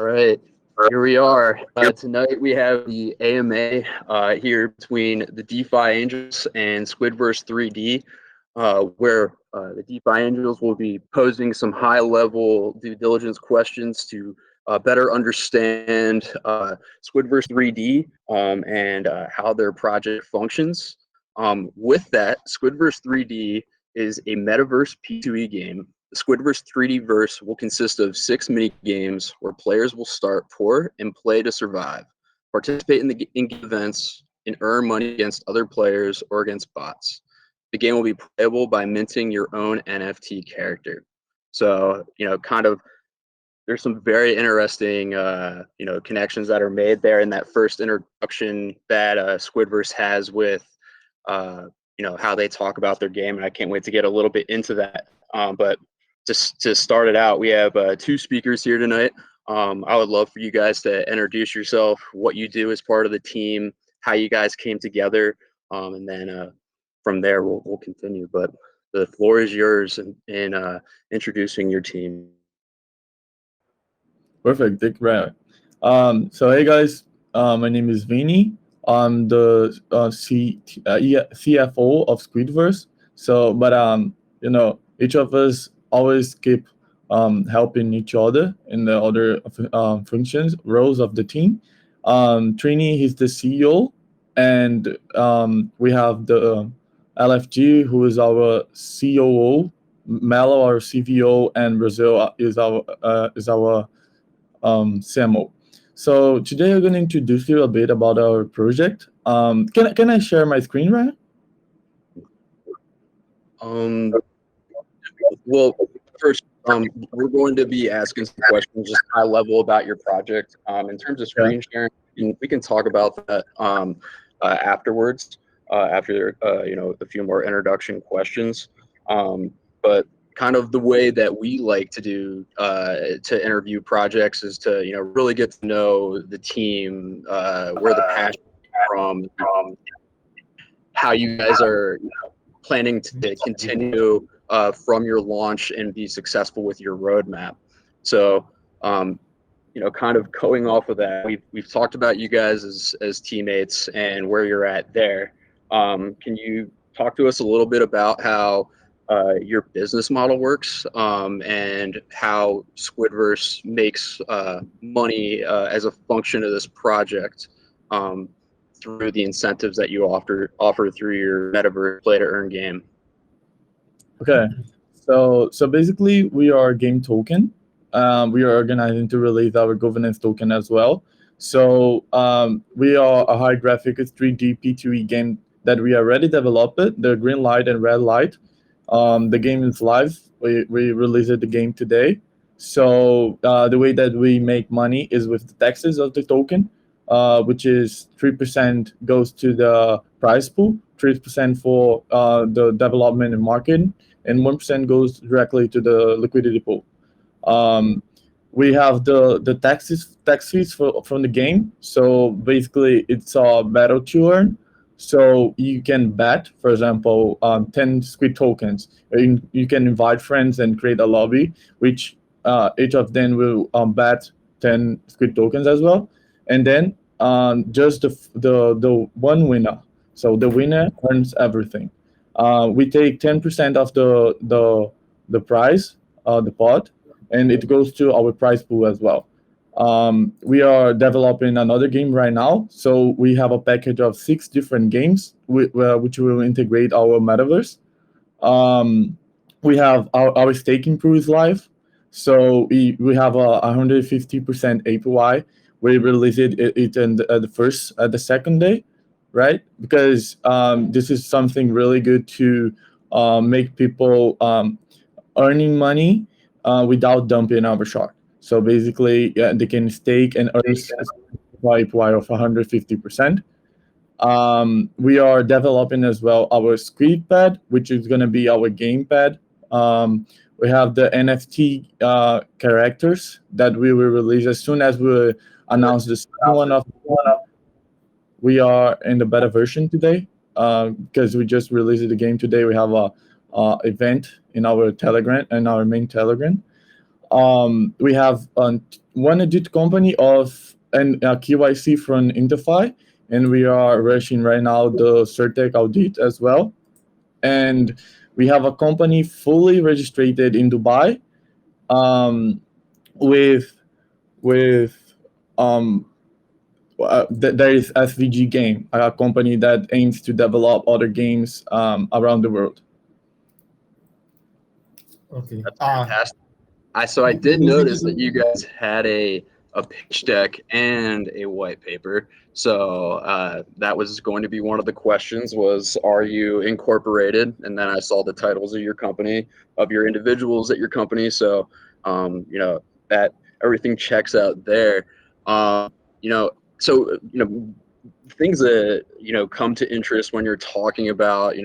All right, here we are. Tonight we have the AMA here between the DeFi Angels and Squidverse3D, where the DeFi Angels will be posing some high-level due diligence questions to better understand Squidverse3D and how their project functions. With that, Squidverse3D is a metaverse P2E game. The Squidverse3D verse will consist of 6 mini games where players will start poor and play to survive, participate in the in-game events, and earn money against other players or against bots. The game will be playable by minting your own NFT character. So, there's some very interesting, connections that are made there in that first introduction that Squidverse has with, how they talk about their game, and I can't wait to get a little bit into that. But just to start it out, we have 2 speakers here tonight. I would love for you guys to introduce yourself, what you do as part of the team, how you guys came together, and then from there we'll continue. But the floor is yours in introducing your team. Perfect, Dick. Right. So hey guys, my name is Vinny. I'm the CFO of Squidverse. So, but each of us always keep helping each other in the other functions, roles of the team. Trini, he's the CEO, and we have the LFG, who is our COO, Mello, our CVO, and Brazil is our CMO. So today I'm going to introduce you a bit about our project. Can I share my screen, right? Well, first, we're going to be asking some questions, just high level about your project. In terms of screen sharing, we can talk about that afterwards, after a few more introduction questions. But kind of the way that we like to do to interview projects is to really get to know the team, where the passion is from, how you guys are planning to continue from your launch and be successful with your roadmap. So kind of going off of that, we've talked about you guys as teammates and where you're at there. Can you talk to us a little bit about how your business model works, and how Squidverse makes money as a function of this project, through the incentives that you offer through your metaverse play to earn game? Okay, so basically we are a game token. We are organizing to release our governance token as well. So we are a high graphics 3D P2E game that we already developed, the green light and red light. The game is live. We released the game today. So the way that we make money is with the taxes of the token, which is 3% goes to the prize pool, 3% for the development and marketing, and 1% goes directly to the liquidity pool. We have the tax fees from the game. So basically, it's a battle to earn. So you can bet, for example, 10 SQUID tokens. You can invite friends and create a lobby, which each of them will bet 10 SQUID tokens as well. And then just the one winner. So the winner earns everything. We take 10% of the prize, the pot, and it goes to our prize pool as well. We are developing another game right now. So we have a package of 6 different games which will integrate our metaverse. We have our staking pool is live. So we have a 150% APY. We released it in the second day, right? Because this is something really good to make people earning money without dumping our shard. So basically, they can stake and earn APY of 150%. We are developing as well our Squid pad, which is going to be our gamepad. We have the NFT characters that we will release as soon as we announce the second one of. We are in the beta version today because we just released the game today. We have a event in our Telegram and our main Telegram. We have one audit company and KYC from DeFi, and we are rushing right now the Certec audit as well. And we have a company fully registered in Dubai, with there is SVG Game, a company that aims to develop other games around the world. Okay. That's fantastic. I did notice that you guys had a pitch deck and a white paper. So that was going to be one of the questions was, are you incorporated? And then I saw the titles of your company, of your individuals at your company. So, that everything checks out there. Things that, come to interest when you're talking about,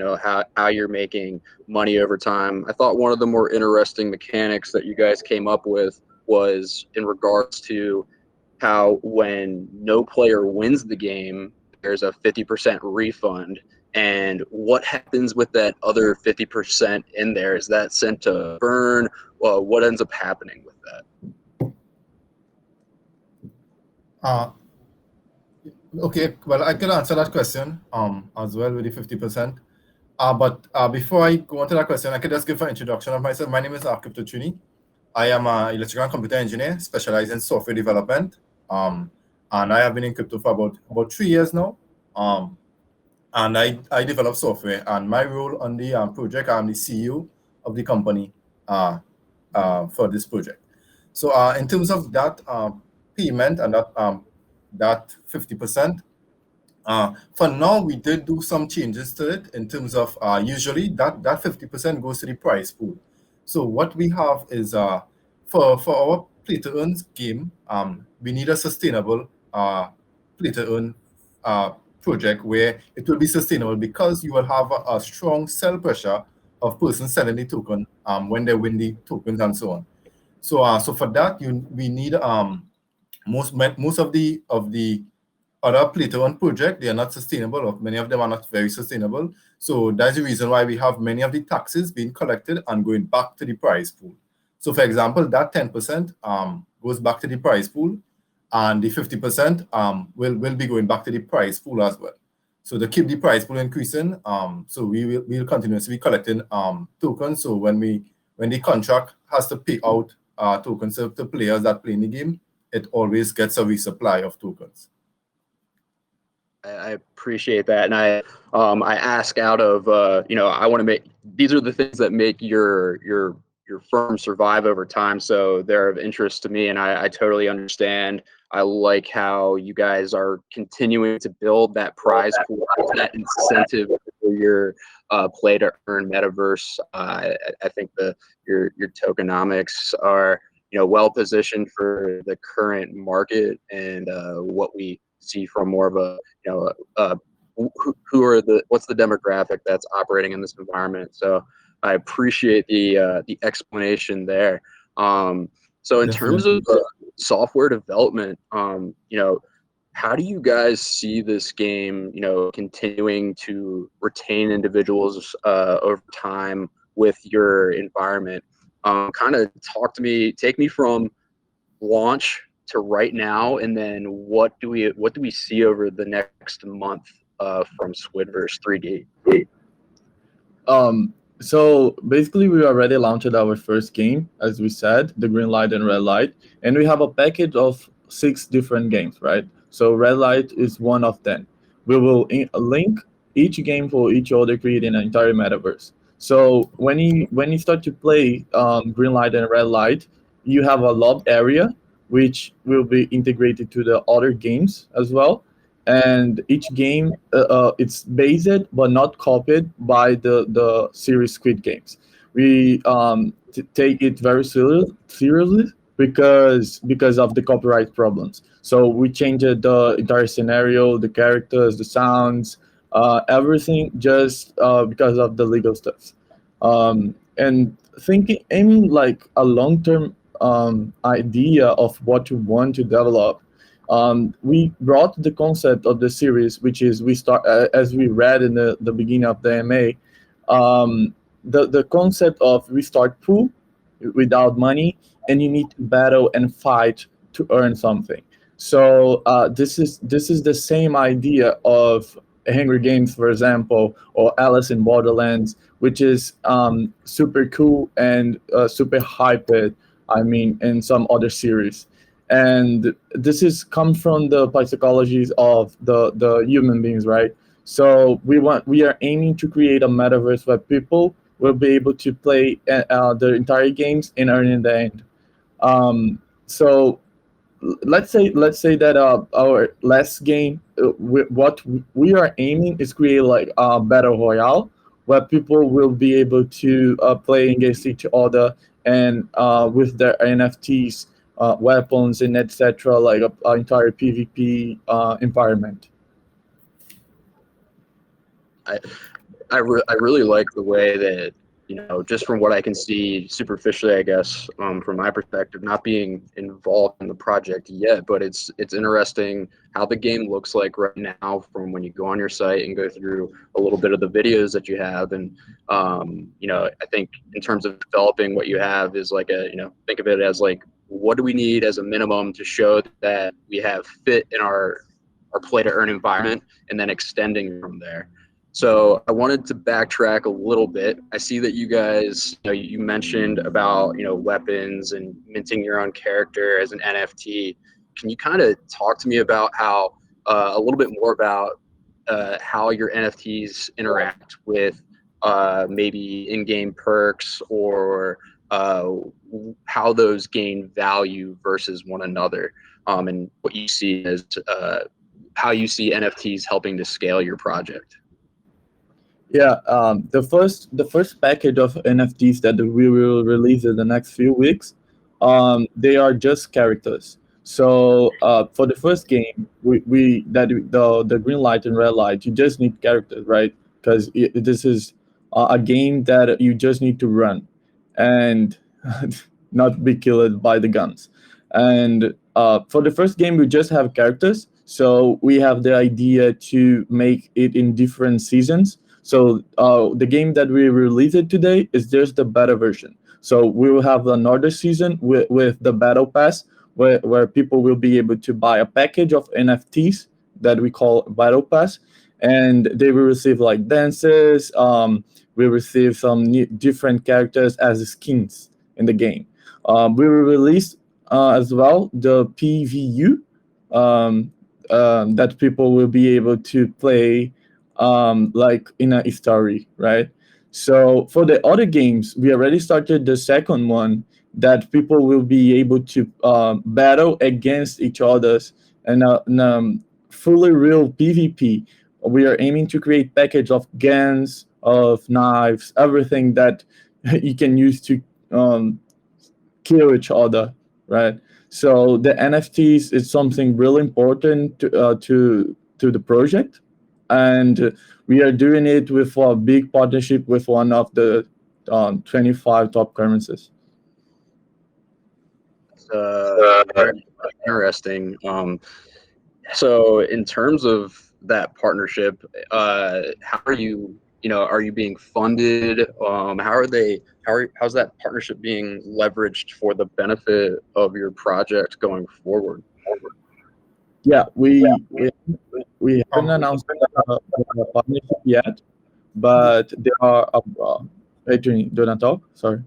how you're making money over time. I thought one of the more interesting mechanics that you guys came up with was in regards to how when no player wins the game, there's a 50% refund. And what happens with that other 50% in there? Is that sent to burn? Well, what ends up happening with that? Okay, well, I can answer that question as well with the 50%. But before I go on to that question, I could just give an introduction of myself. My name is Crypto Trini. I am an electrical and computer engineer specialized in software development. And I have been in crypto for about 3 years now. And I develop software. And my role on the project, I'm the CEO of the company for this project. So in terms of that payment and that 50%, for now, we did do some changes to it in terms of usually that 50% goes to the prize pool. So what we have is for our play to earn game, we need a sustainable play to earn project where it will be sustainable because you will have a strong sell pressure of persons selling the token when they win the tokens and so on. So for that, we need most of the other play to earn project, they are not sustainable, or many of them are not very sustainable. So that's the reason why we have many of the taxes being collected and going back to the prize pool. So for example, that 10% goes back to the prize pool, and the 50% will be going back to the prize pool as well. So to keep the prize pool increasing, so we'll continuously be collecting tokens. So when the contract has to pay out tokens to players that play in the game, it always gets a resupply of tokens. I appreciate that, and I ask out of I want to make, these are the things that make your firm survive over time, so they're of interest to me, and I totally understand. I like how you guys are continuing to build that prize pool, that incentive for your play to earn metaverse. I think your tokenomics are well positioned for the current market and what we see from more of a what's the demographic that's operating in this environment. So I appreciate the explanation there. So in terms of software development, how do you guys see this game continuing to retain individuals over time with your environment? Kind of take me from launch to right now, and then what do we see over the next month from Squidverse3D? So basically, we already launched our first game, as we said, the green light and red light, and we have a package of 6 different games, right? So red light is one of them. We will link each game for each other, creating an entire metaverse. So when you start to play green light and red light, you have a lab area which will be integrated to the other games as well. And each game, it's based but not copied by the series Squid Games. We take it very seriously because of the copyright problems. So we changed the entire scenario, the characters, the sounds, everything, just because of the legal stuff. And aiming like a long-term idea of what you want to develop. We brought the concept of the series, which is we start as we read in the beginning of the MA, the concept of restart pool without money, and you need to battle and fight to earn something. So this is the same idea of Hunger Games, for example, or Alice in Borderlands, which is super cool and super hyped. I mean, in some other series, and this is comes from the psychologies of the human beings, right? So we are aiming to create a metaverse where people will be able to play the entire games and earn in the end. So let's say that our last game, what we are aiming is create like a battle royale where people will be able to play against each other and with their NFTs, weapons, and etc. Like a entire PvP environment. I I really like the way that, just from what I can see superficially, I guess, from my perspective, not being involved in the project yet, but it's interesting how the game looks like right now from when you go on your site and go through a little bit of the videos that you have. And, I think in terms of developing what you have is like think of it as like, what do we need as a minimum to show that we have fit in our play to earn environment, and then extending from there. So I wanted to backtrack a little bit. I see that you guys, you mentioned about, weapons and minting your own character as an NFT. Can you kind of talk to me about how, a little bit more about how your NFTs interact with maybe in-game perks, or how those gain value versus one another, and what you see as how you see NFTs helping to scale your project? Yeah, the first package of NFTs that we will release in the next few weeks, they are just characters. So for the first game, we that the green light and red light, you just need characters, right? Because this is a game that you just need to run, and not be killed by the guns. And for the first game, we just have characters. So we have the idea to make it in different seasons. So the game that we released today is just the beta version. So we will have another season with the battle pass, where people will be able to buy a package of NFTs that we call battle pass, and they will receive like dances. We receive some different characters as skins in the game. We will release as well the PVU, um, that people will be able to play like in a story, right? So for the other games, we already started the second one that people will be able to battle against each others and fully real PvP. We are aiming to create package of guns, of knives, everything that you can use to um, kill each other, right? So the NFTs is something really important to the project, and we are doing it with a big partnership with one of the 25 top currencies. Very interesting. So in terms of that partnership, how are you? Are you being funded? How's that partnership being leveraged for the benefit of your project going forward? Yeah, we haven't announced the partnership yet, but there are. Adrian, do not talk. Sorry.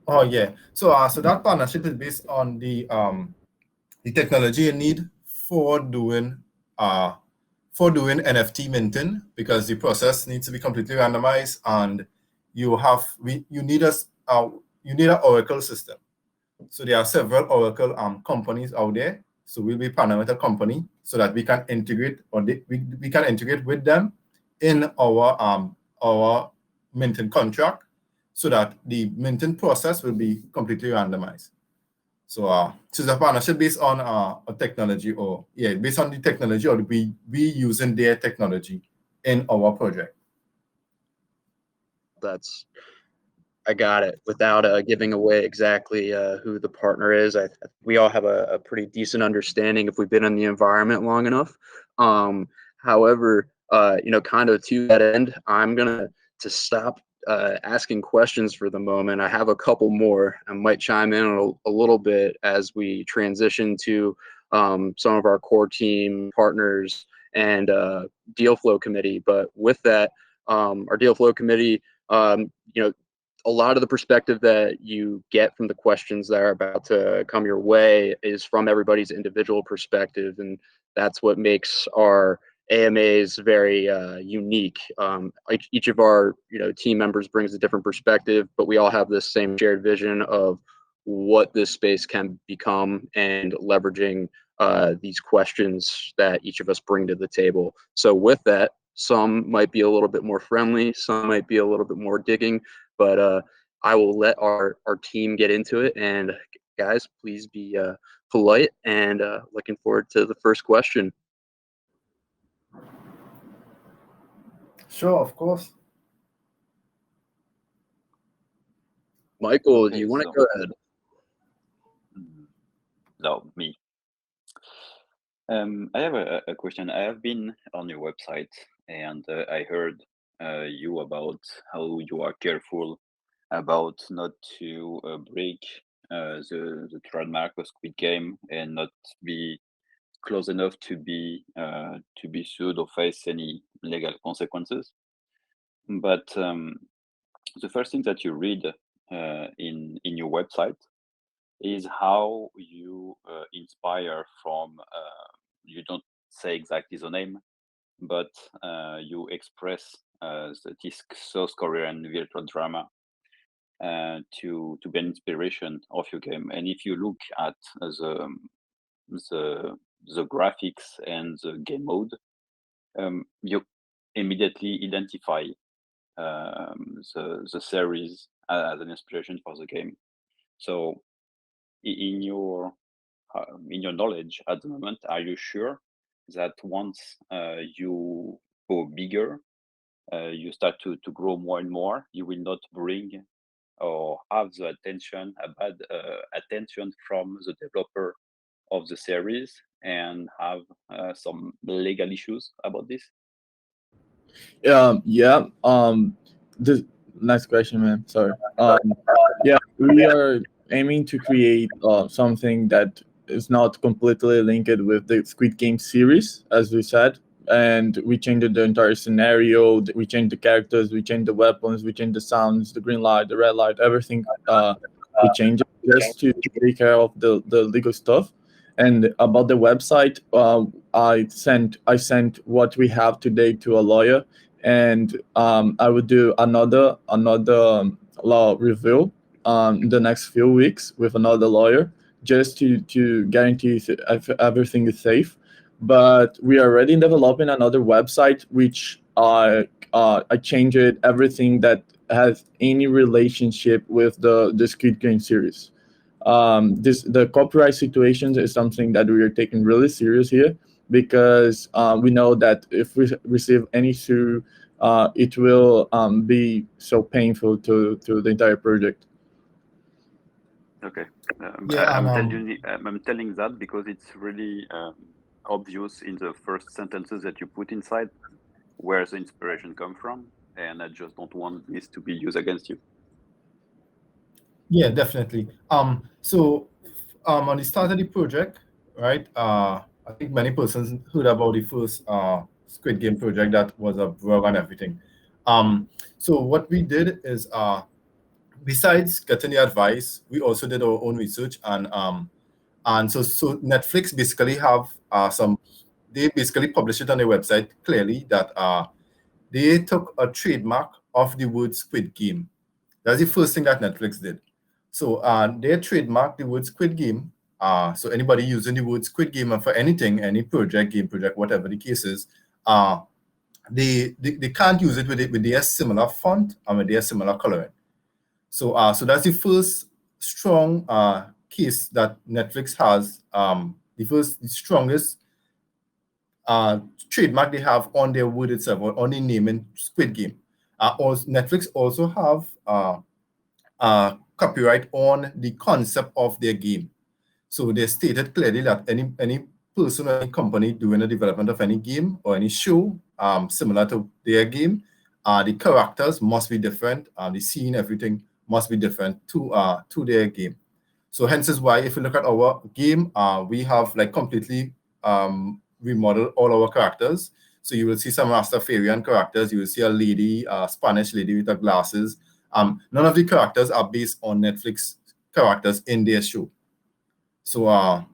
Oh yeah. So that partnership is based on the technology you need for doing NFT minting, because the process needs to be completely randomized, and you need an Oracle system. So there are several Oracle companies out there. So we'll be partnering with a company so that we can integrate, or we can integrate with them in our minting contract, so that the minting process will be completely randomized. So it's a partnership based on a technology, or based on the technology, or we using their technology in our project. I got it. Without giving away exactly who the partner is, we all have a pretty decent understanding if we've been in the environment long enough. However, kind of to that end, I'm gonna to stop asking questions for the moment. I have a couple more. I might chime in a little bit as we transition to some of our core team partners and deal flow committee. But with that, our deal flow committee, a lot of the perspective that you get from the questions that are about to come your way is from everybody's individual perspective, and that's what makes our AMAs very unique. Each of our team members brings a different perspective, but we all have this same shared vision of what this space can become and leveraging these questions that each of us bring to the table. So with that, some might be a little bit more friendly, some might be a little bit more digging, but I will let our team get into it. And guys, please be polite, and looking forward to the first question. Sure, of course. Michael, do you want to go ahead? No, me. I have a question. I have been on your website, and I heard you about how you are careful about not to break the trademark of Squid Game and not be close enough to be sued or face any legal consequences. But the first thing that you read in your website is how you inspire from. You don't say exactly the name, but you express this South Korean virtual drama to be an inspiration of your game. And if you look at the graphics and the game mode, you immediately identify the series as an inspiration for the game. So in your knowledge at the moment, are you sure that once you go bigger, you start to grow more and more, you will not bring or have the bad attention from the developer of the series and have some legal issues about this? Yeah. This nice question, man. Sorry. Yeah, we are aiming to create something that is not completely linked with the Squid Game series, as we said. And we changed the entire scenario. We changed the characters. We changed the weapons. We changed the sounds, the green light, the red light, everything. We changed it just to take care of the legal stuff. And about the website, I sent what we have today to a lawyer, and I will do another law review in the next few weeks with another lawyer, just to guarantee if everything is safe. But we are already developing another website, which I changed everything that has any relationship with the Squid Game series. The copyright situation is something that we are taking really serious here, because we know that if we receive any sue, it will be so painful to the entire project. Okay. Yeah, I'm telling that because it's really obvious in the first sentences that you put inside where the inspiration come from, and I just don't want this to be used against you. Yeah, definitely. So on the start of the project, right? I think many persons heard about the first Squid Game project that was a blog and everything. So what we did is, besides getting the advice, we also did our own research, and so Netflix basically have they basically published it on their website clearly that they took a trademark of the word Squid Game. That's the first thing that Netflix did. So they trademarked the word Squid Game. So anybody using the word Squid Game for anything, any project, game project, whatever the case is, they can't use it with their similar font and with their similar coloring. So that's the first strong case that Netflix has. The strongest trademark they have on their word itself, or on the name in Squid Game. Netflix also have copyright on the concept of their game. So they stated clearly that any person or any company doing the development of any game or any show similar to their game the characters must be different. The scene, everything must be different to their game. So hence is why if you look at our game, we have like completely remodeled all our characters. So you will see some Rastafarian characters. You will see a lady, a Spanish lady with her glasses. None of the characters are based on Netflix characters in their show. So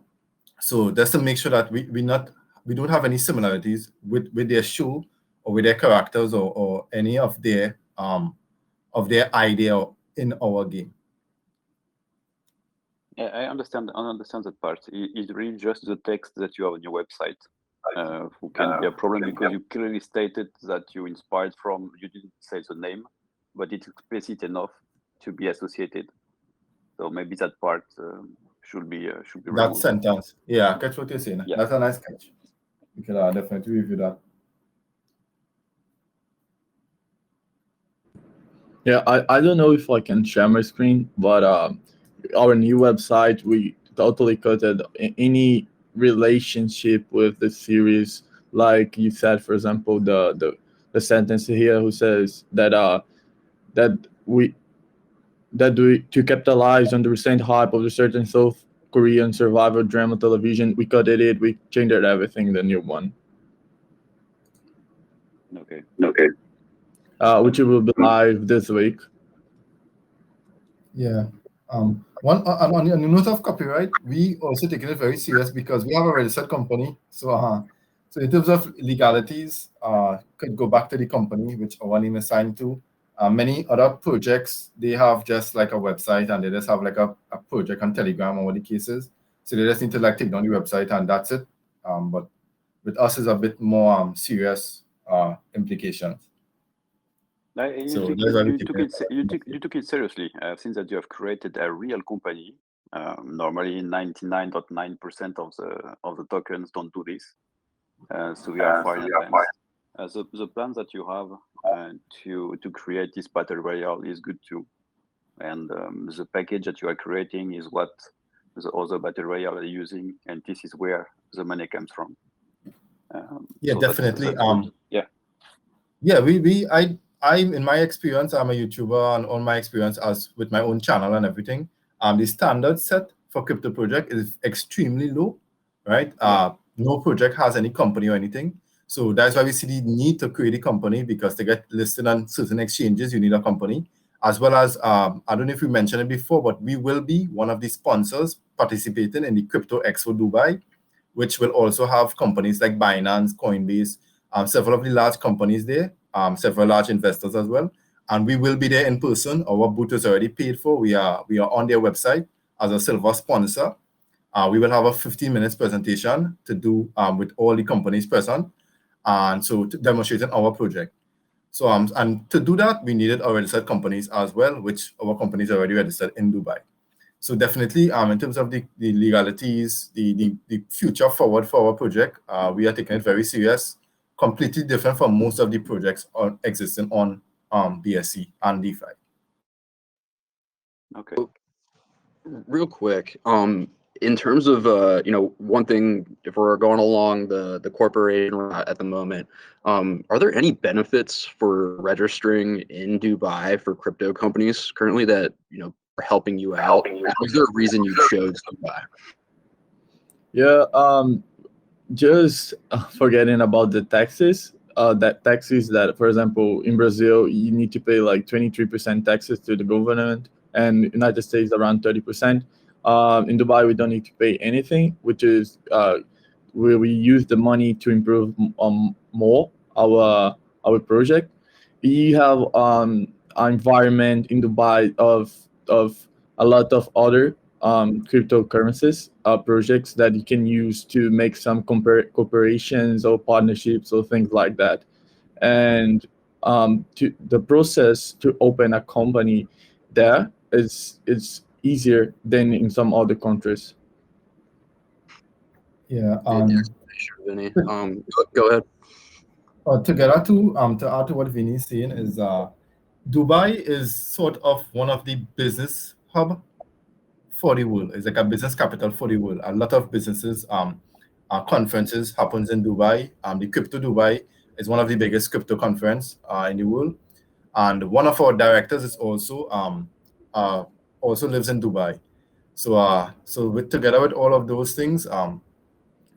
so just to make sure that we don't have any similarities with their show or with their characters or any of their idea in our game. Yeah, I understand that part. It's really just the text that you have on your website who can be a problem, because you clearly stated that you inspired from, you didn't say the name, but it's explicit enough to be associated. So maybe that part should be that removed. sentence. Yeah, catch what you're saying. Yeah. That's a nice catch. We can definitely review that. Yeah, I don't know if I can share my screen, but our new website, we totally cut any relationship with the series. Like you said, for example, the sentence here who says that we to capitalize on the recent hype of the certain South Korean survival drama television, we cut it, we changed everything, the new one. Okay. Which will be live this week. Yeah. On the note of copyright, we also taking it very serious because we have a registered company. So in terms of legalities, could go back to the company which our name is signed to. Many other projects, they have just like a website and they just have like a project on Telegram or what the case is. So they just need to like take down the website and that's it. But with us is a bit more serious implications. You took it seriously, since that you have created a real company. Normally 99.9% of the tokens don't do this. So we are far in advance. The plan that you have to create this battle royale is good too. And the package that you are creating is what the other battle royale are using, and this is where the money comes from. Yeah, so definitely. Yeah. I in my experience, I'm a YouTuber, and on my experience as with my own channel and everything, the standard set for crypto project is extremely low, right? No project has any company or anything. So that's why we see the need to create a company, because to get listed on certain exchanges, you need a company. As well as, I don't know if we mentioned it before, but we will be one of the sponsors participating in the Crypto Expo Dubai, which will also have companies like Binance, Coinbase, several of the large companies there, several large investors as well. And we will be there in person. Our booth is already paid for. We are on their website as a silver sponsor. We will have a 15 minutes presentation to do with all the companies present, and so demonstrating our project. So and to do that, we needed our registered companies as well, which our companies are already registered in Dubai. So definitely, in terms of the legalities, the future forward for our project, we are taking it very serious. Completely different from most of the projects existing on BSC and DeFi. Okay. Real quick, in terms of one thing, if we're going along the corporation route at the moment, are there any benefits for registering in Dubai for crypto companies currently that are helping you out? Is there a reason you chose Dubai? Yeah, just forgetting about the taxes. That, for example, in Brazil, you need to pay like 23% taxes to the government, and United States around 30%. In Dubai, we don't need to pay anything, which is where we use the money to improve more our project. We have an environment in Dubai of a lot of other cryptocurrencies projects that you can use to make some cooperations or partnerships or things like that. And the process to open a company there is easier than in some other countries. Yeah. Vinny. Go ahead. To add to what Vinny is saying is, Dubai is sort of one of the business hub for the world. It's like a business capital for the world. A lot of businesses, conferences happens in Dubai. The Crypto Dubai It's one of the biggest crypto conference in the world. And one of our directors is also lives in Dubai. So together with all of those things, that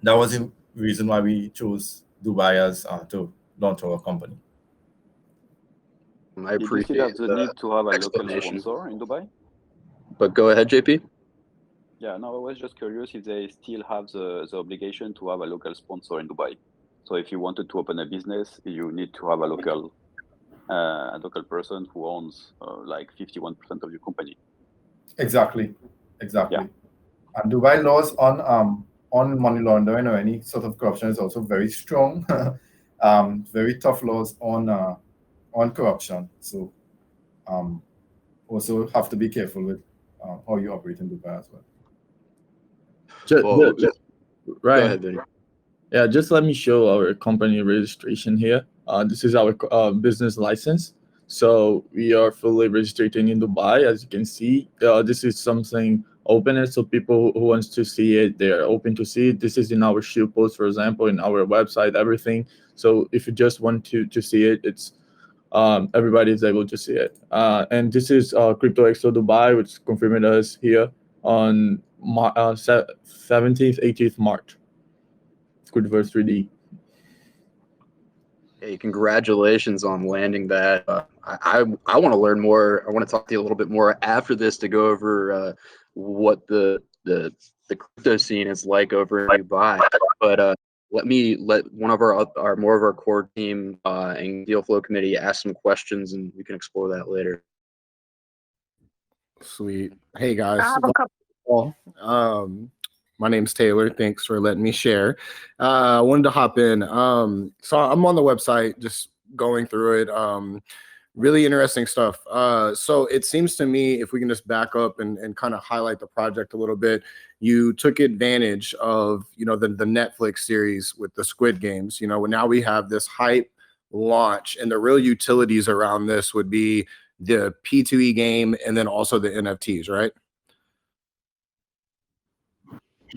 was the reason why we chose Dubai as to launch our company. I Did you see appreciate that the need to have a local explanation. sponsor in Dubai? But go ahead, JP. Yeah, no, I was just curious if they still have the obligation to have a local sponsor in Dubai. So if you wanted to open a business, you need to have a local person who owns like 51% of your company. Exactly. Yeah. And Dubai laws on money laundering or any sort of corruption is also very strong. Very tough laws on corruption. So also have to be careful with how you operate in Dubai as well. Well, Right. Go ahead, Vinny. Yeah, just let me show our company registration here. This is our business license. So we are fully registered in Dubai, as you can see. This is something open, so people who wants to see it, they are open to see it. This is in our shoe post, for example, in our website, everything. So if you just want to see it, it's everybody is able to see it. And this is Crypto Expo Dubai, which confirmed us here on 17th, 18th March. Squidverse3D. Hey, congratulations on landing that. I want to learn more. I want to talk to you a little bit more after this to go over what the crypto scene is like over in Dubai. But let one of our more of our core team and deal flow committee ask some questions, and we can explore that later. Sweet. Hey guys. I have a couple. My name's Taylor. Thanks for letting me share. I wanted to hop in. So I'm on the website, just going through it. Really interesting stuff. So it seems to me, if we can just back up and kind of highlight the project a little bit, you took advantage of, the Netflix series with the Squid Games. Now we have this hype launch, and the real utilities around this would be the P2E game and then also the NFTs, right?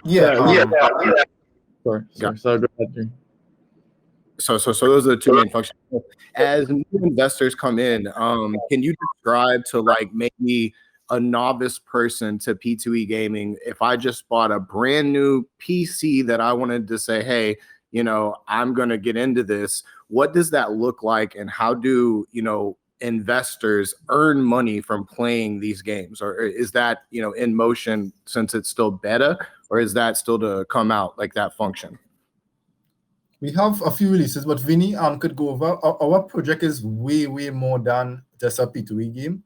Yeah. Sorry, go ahead. So those are the two main functions. As new investors come in, can you describe to like maybe a novice person to P2E gaming, if I just bought a brand new PC that I wanted to say, hey, I'm going to get into this, what does that look like, and how do, investors earn money from playing these games? Or is that, in motion since it's still beta, or is that still to come out, like that function? We have a few releases, but Vinny could go over. Our project is way more than just a P2E game.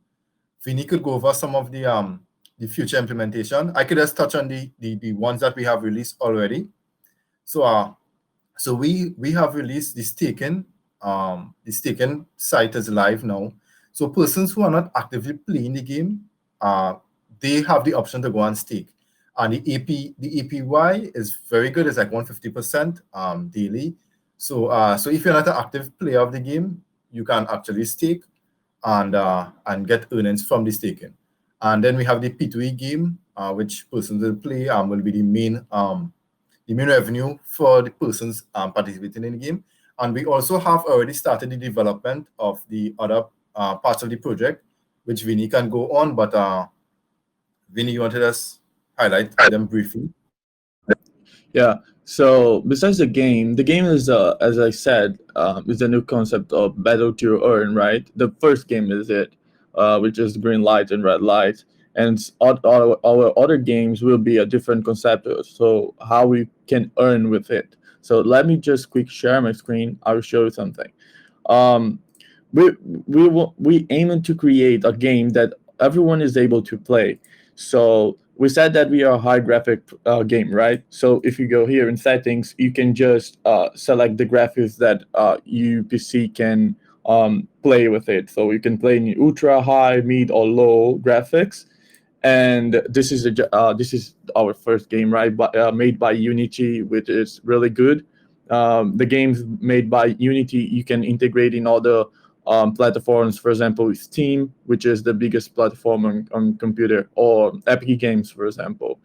Vinny could go over some of the future implementation. I could just touch on the ones that we have released already. So we have released the staking. The staking site is live now. So persons who are not actively playing the game, they have the option to go and stake. And the APY is very good. It's like 150% daily. So if you're not an active player of the game, you can actually stake and get earnings from the staking. And then we have the P2E game, which persons will play will be the main revenue for the persons participating in the game. And we also have already started the development of the other parts of the project, which Vinny can go on. But Vinny, you wanted us highlight them briefly? Yeah. So besides the game is, as I said, is a new concept of battle to earn, right? The first game is it, which is green light and red light. And our other games will be a different concept. So how we can earn with it. So let me just quick share my screen. I will show you something. We aim to create a game that everyone is able to play. So we said that we are a high graphic game, right? So if you go here in settings, you can just select the graphics that your PC can play with it. So you can play in ultra, high, mid, or low graphics. And this is our first game, right? Made by Unity, which is really good. The games made by Unity, you can integrate in all the platforms, for example, Steam, which is the biggest platform on computer, or Epic Games, for example.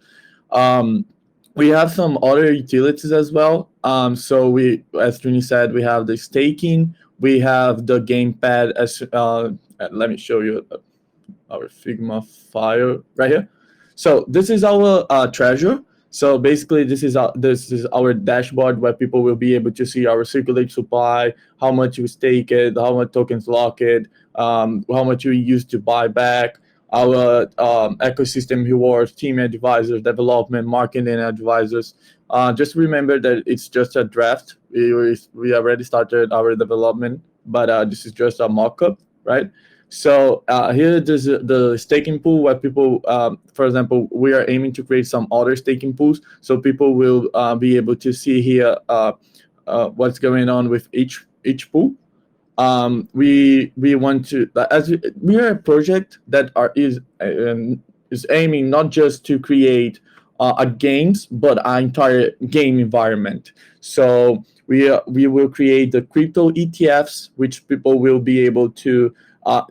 we have some other utilities as well. So we, as Trini said, we have the staking, we have the gamepad. Let me show you our Figma file right here. So this is our treasure. So basically, this is our dashboard where people will be able to see our circulate supply, how much we stake it, how much tokens lock it, how much we use to buy back, our ecosystem rewards, team advisors, development, marketing advisors. Just remember that it's just a draft. We already started our development, but this is just a mock-up, right? So here there's the staking pool where people, for example, we are aiming to create some other staking pools, so people will be able to see here what's going on with each pool. We want to, we are a project that is aiming not just to create a games, but an entire game environment. So we will create the crypto ETFs, which people will be able to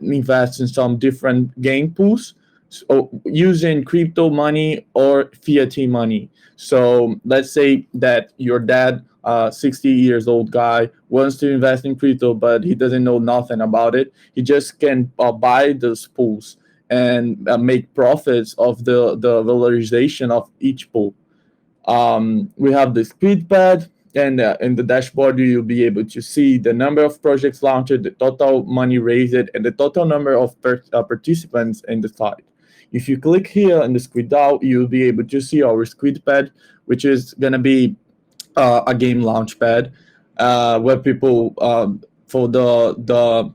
invest in some different game pools, so using crypto money or fiat money. So let's say that your dad, 60 years old guy, wants to invest in crypto, but he doesn't know nothing about it. He just can buy those pools and make profits of the valorization of each pool. We have the SQUID pad, and in the dashboard you'll be able to see the number of projects launched, the total money raised, and the total number of participants in the site. If you click here in the SQUID DAO, you'll be able to see our SQUID pad, which is going to be a game launch pad where people, for the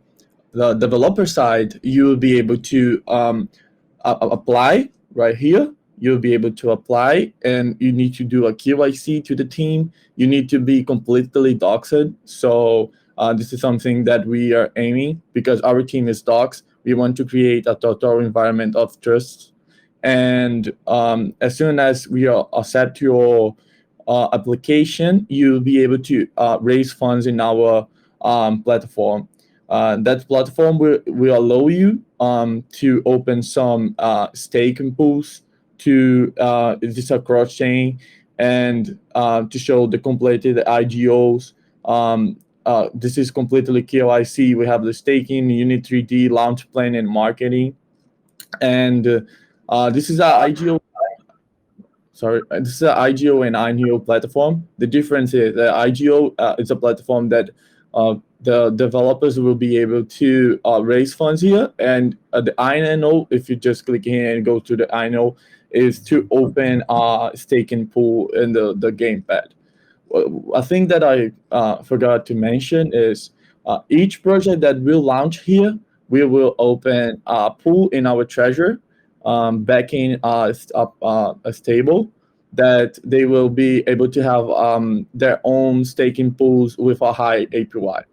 developer side, you'll be able to apply right here. You'll be able to apply, and you need to do a KYC to the team. You need to be completely doxed. So this is something that we are aiming, because our team is doxed. We want to create a total environment of trust. And as soon as we are accept your application, you'll be able to raise funds in our platform. That platform will allow you to open some staking pools, to this a cross chain, and to show the completed IGOs. This is completely KYC. We have the staking, Unit 3D, launch plan, and marketing. And this is our IGO. Sorry, this is an IGO and INEO platform. The difference is that IGO is a platform that the developers will be able to raise funds here, and the INO, if you just click here and go to the INO, is to open a staking pool in the gamepad. A thing that I forgot to mention is each project that we'll launch here, we will open a pool in our treasure, backing a stable that they will be able to have their own staking pools with a high APY.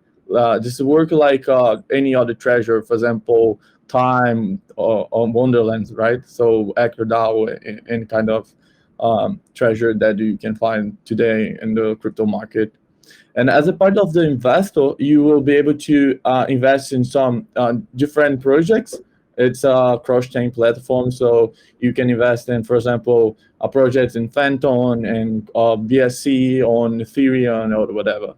This work like any other treasure, for example, Time or Wonderlands, right? So AcroDAO, any kind of treasure that you can find today in the crypto market. And as a part of the investor, you will be able to invest in some different projects. It's a cross-chain platform, so you can invest in, for example, a project in Phantom and BSC on Ethereum or whatever.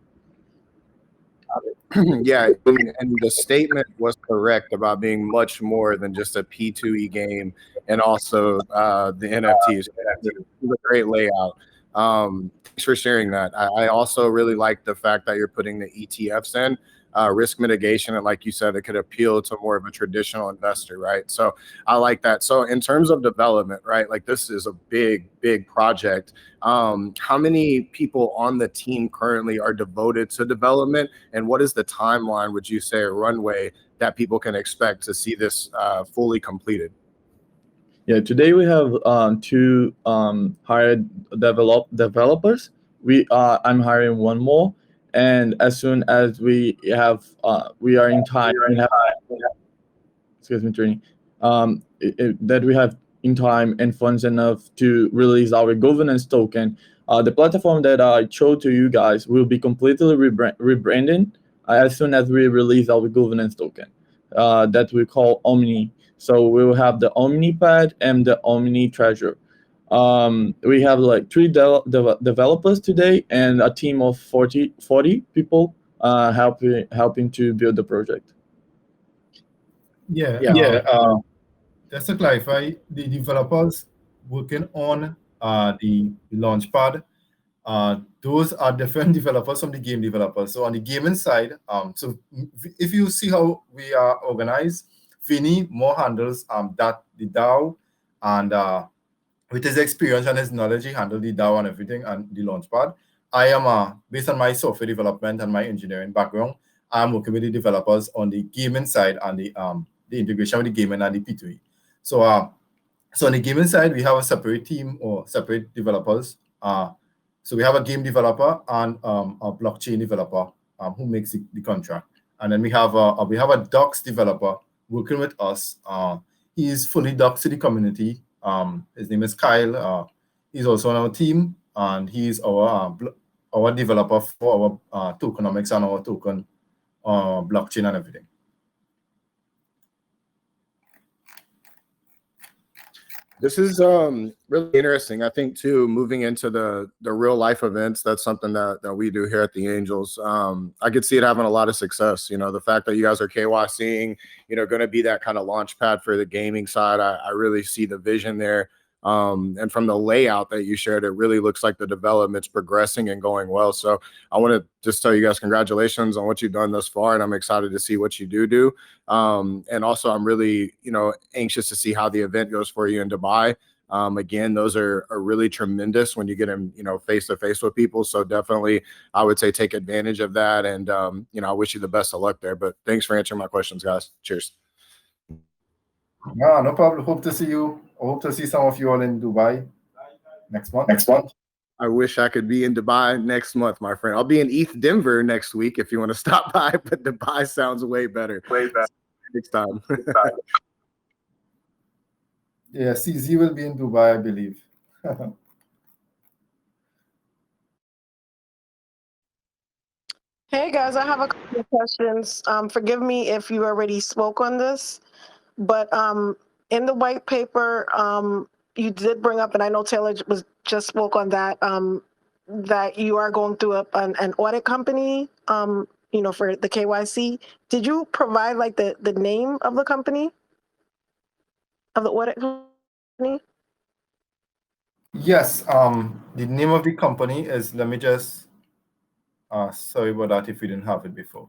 Yeah, and the statement was correct about being much more than just a P2E game, and also the NFTs. It's a great layout. Thanks for sharing that. I also really like the fact that you're putting the ETFs in. Risk mitigation, and like you said, it could appeal to more of a traditional investor, right? So I like that. So in terms of development, right, like this is a big project. How many people on the team currently are devoted to development, and what is the timeline, would you say, or runway that people can expect to see this fully completed? Yeah, today we have two hired developers. I'm hiring one more. And as soon as we have, we are in time, excuse me, Trini, that we have in time and funds enough to release our governance token, the platform that I showed to you guys will be completely rebranding as soon as we release our governance token that we call Omni. So we will have the Omni pad and the Omni treasure. We have like 3 developers today and a team of 40 people helping to build the project. Yeah, Yeah. just to clarify, the developers working on the launchpad, those are different developers from the game developers. So on the gaming side, so if you see how we are organized, Vinny more handles that the DAO, and with his experience and his knowledge, he handled the DAO and everything and the launchpad. I am based on my software development and my engineering background, I'm working with the developers on the gaming side and the integration with the gaming and the P2E. So so on the gaming side, we have a separate team or separate developers. So we have a game developer and a blockchain developer who makes the contract. And then we have a docs developer working with us. He's fully docs to the community. His name is Kyle. He's also on our team, and he's our developer for our tokenomics and our token blockchain and everything. This is really interesting. I think too, moving into the real life events, that's something that we do here at the Angels. I could see it having a lot of success. You know, the fact that you guys are KYCing, you know, going to be that kind of launch pad for the gaming side. I really see the vision there. And from the layout that you shared, it really looks like the development's progressing and going well. So I want to just tell you guys congratulations on what you've done thus far, and I'm excited to see what you do. And also, I'm really, you know, anxious to see how the event goes for you in Dubai. Again, those are really tremendous when you get them, you know, face to face with people. So definitely, I would say take advantage of that. And, you know, I wish you the best of luck there. But thanks for answering my questions, guys. Cheers. Yeah, no problem. Hope to see you. Hope to see some of you all in Dubai next month. I wish I could be in Dubai next month, my friend. I'll be in ETH Denver next week if you want to stop by, but Dubai sounds way better. Next time. Yeah, CZ will be in Dubai, I believe. Hey guys, I have a couple of questions. Forgive me if you already spoke on this, but in the white paper, you did bring up, and I know Taylor just spoke on that, that you are going through an audit company, you know, for the KYC. Did you provide like the name of the company, of the audit company? Yes, the name of the company is, let me just, sorry about that if we didn't have it before.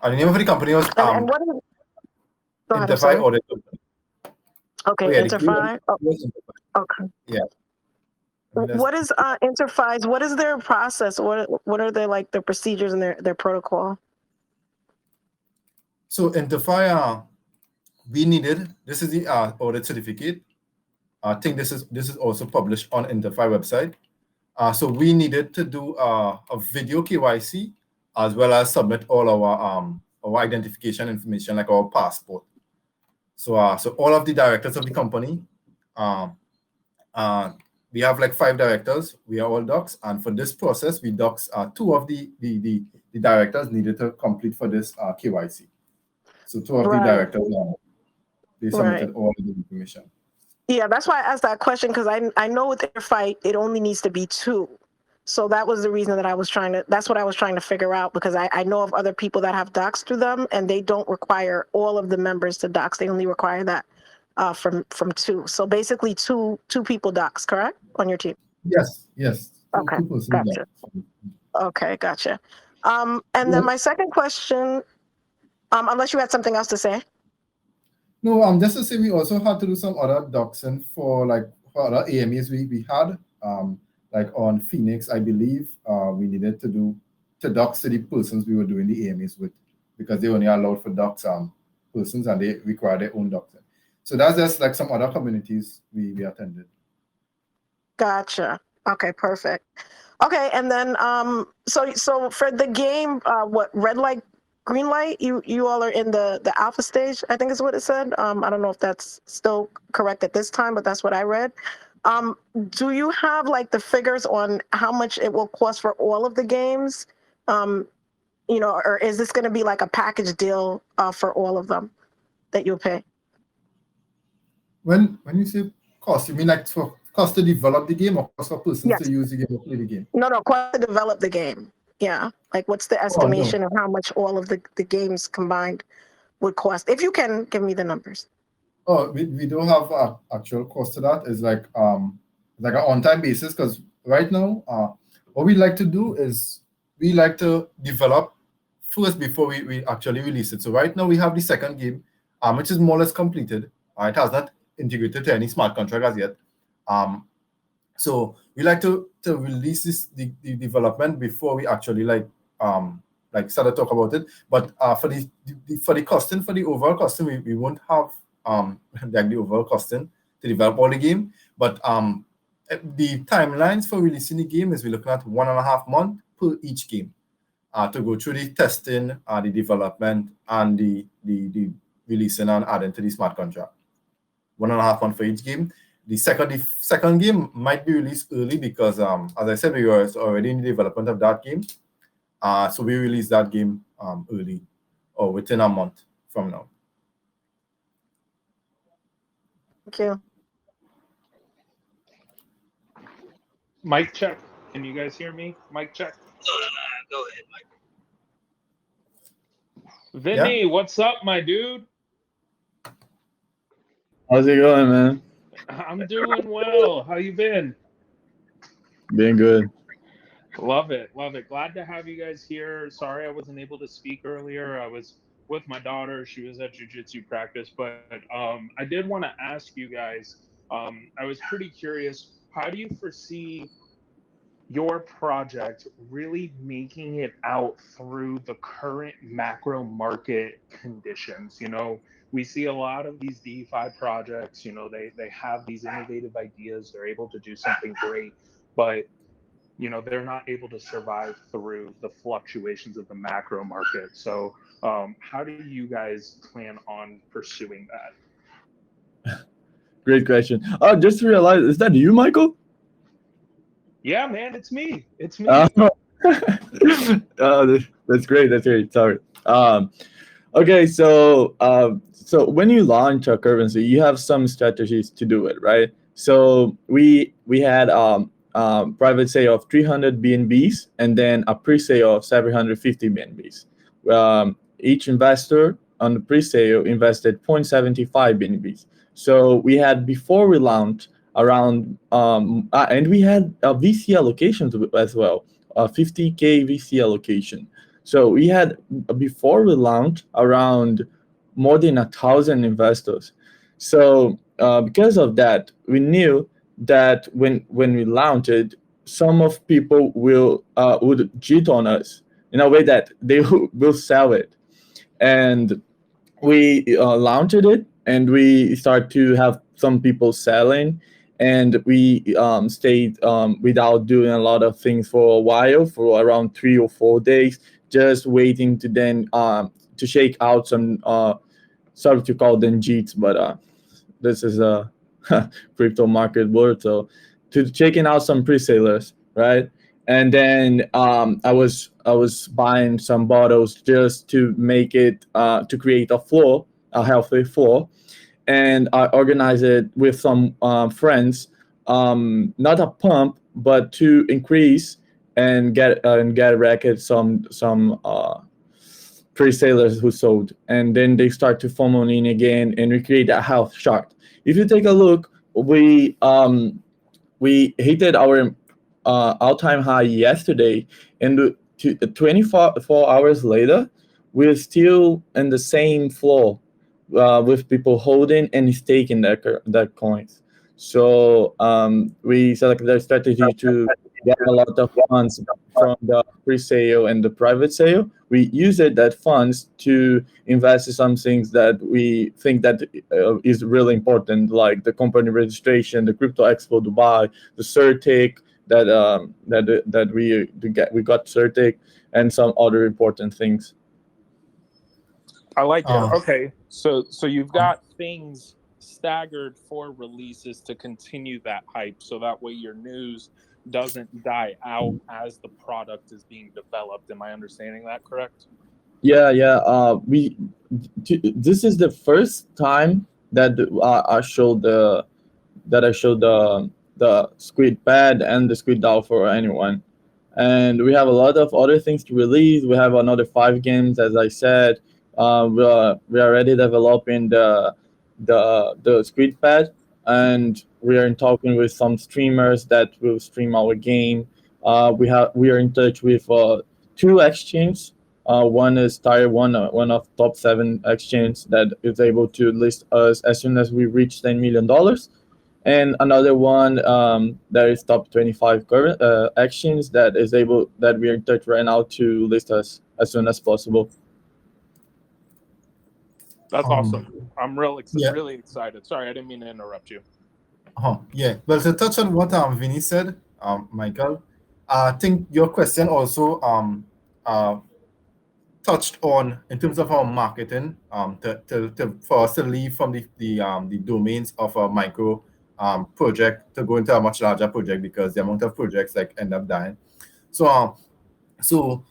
And the name of the company was And what is DeFi Audit Company. Okay, Oh, yeah, InterFi. Okay. Yeah. What is InterFi's? What is their process? What are their like their procedures and their protocol? So InterFi, we needed, this is the audit certificate. I think this is also published on InterFi website. So we needed to do a video KYC as well as submit all our identification information, like our passport. So so all of the directors of the company, we have like 5 directors. We are all docs, and for this process, we docs 2 of the directors needed to complete for this KYC. So 2 of the directors, they submitted all of the information. Yeah, that's why I asked that question, because I know with their fight, it only needs to be 2. So that was the reason that that's what I was trying to figure out, because I know of other people that have docs through them, and they don't require all of the members to docs. They only require that from 2. So basically two people docs, correct, on your team? Yes. Okay, gotcha. Okay, gotcha. And then my second question, unless you had something else to say. No, just to say, we also had to do some other doxing for other AMAs we had. Like on Phoenix, I believe we needed to dox to the persons we were doing the AMAs with, because they only allowed for dox persons, and they require their own doxing. So that's just like some other communities we attended. Gotcha. Okay, perfect. Okay, and then so for the game, what, red light, green light, you all are in the alpha stage, I think is what it said. I don't know if that's still correct at this time, but that's what I read. Do you have like the figures on how much it will cost for all of the games? You know, or is this going to be like a package deal for all of them that you'll pay? When you say cost, you mean like for cost to develop the game or cost for persons Yes. to use the game or play the game? No, cost to develop the game. Yeah. Like what's the estimation of how much all of the games combined would cost? If you can give me the numbers. Oh, we don't have actual cost to that. It's like an on-time basis, because right now what we like to do is we like to develop first before we actually release it. So right now we have the second game, which is more or less completed. It has not integrated to any smart contract as yet. So we like to release the development before we actually like start to talk about it. But for the costing, for the overall costing, we won't have like the overall costing to develop all the game. But the timelines for releasing the game is we're looking at 1.5 months per each game to go through the testing, the development, and the releasing and adding to the smart contract. 1.5 months for each game. The second game might be released early because, as I said, we were already in the development of that game. So we release that game early or within a month from now. Thank you. Mic check. Can you guys hear me? Mic check. Go ahead, Mike. Vinny, what's up, my dude? How's it going, man? I'm doing well. How you been? Being good. Love it. Glad to have you guys here. Sorry I wasn't able to speak earlier. I was with my daughter. She was at jiu-jitsu practice, but I did want to ask you guys, I was pretty curious, how do you foresee your project really making it out through the current macro market conditions? You know, we see a lot of these DeFi projects, you know, they have these innovative ideas, they're able to do something great, but you know, they're not able to survive through the fluctuations of the macro market. So how do you guys plan on pursuing that? Great question. Oh, just realized, is that you, Michael? Yeah, man, it's me. It's me. That's great. Sorry. Okay, so when you launch a currency, you have some strategies to do it, right? So we had private sale of 300 BNBs and then a pre-sale of 750 BNBs. Each investor on the pre-sale invested 0.75 BNBs. So we had, before we launched, around and we had a VC allocations as well, a 50K VC allocation. So we had, before we launched, around more than 1,000 investors. So because of that, we knew that when we launched it, some of people would cheat on us in a way that they will sell it. And we launched it, and we start to have some people selling, and we stayed without doing a lot of things for a while, for around 3 or 4 days, just waiting to then to shake out some sorry to call them cheats, but this is a crypto market word, so to checking out some pre-salers, right? And then I was buying some bottles just to make it to create a floor, a healthy floor, and I organized it with some friends, not a pump, but to increase and get racket some pre-salers who sold, and then they start to FOMO in again, and we create a health chart. If you take a look, we hit our all-time high yesterday, and 24 hours later, we're still in the same floor with people holding and staking their coins. So we selected a strategy to get a lot of funds from the pre-sale and the private sale. We used that funds to invest in some things that we think that is really important, like the company registration, the Crypto Expo Dubai, the CertIC that we got CertIC, and some other important things. I like it. Okay, so you've got things staggered for releases to continue that hype, so that way your news doesn't die out as the product is being developed. Am I understanding that correct? Yeah. This is the first time that I showed the Squid Pad and the Squid DAO for anyone. And we have a lot of other things to release. We have another 5 games, as I said. We are already developing the Squid Pad, and we are in talking with some streamers that will stream our game. We are in touch with 2 exchanges. One is Tier One, one of top 7 exchanges that is able to list us as soon as we reach $10 million, and another one that is top 25 current actions that we are in touch right now to list us as soon as possible. That's awesome. I'm yeah. really excited. Sorry, I didn't mean to interrupt you. Yeah. Well, to touch on what Vinny said, Michael, I think your question also touched on in terms of our marketing, for us to leave from the domains of a micro project to go into a much larger project, because the amount of projects like end up dying. So so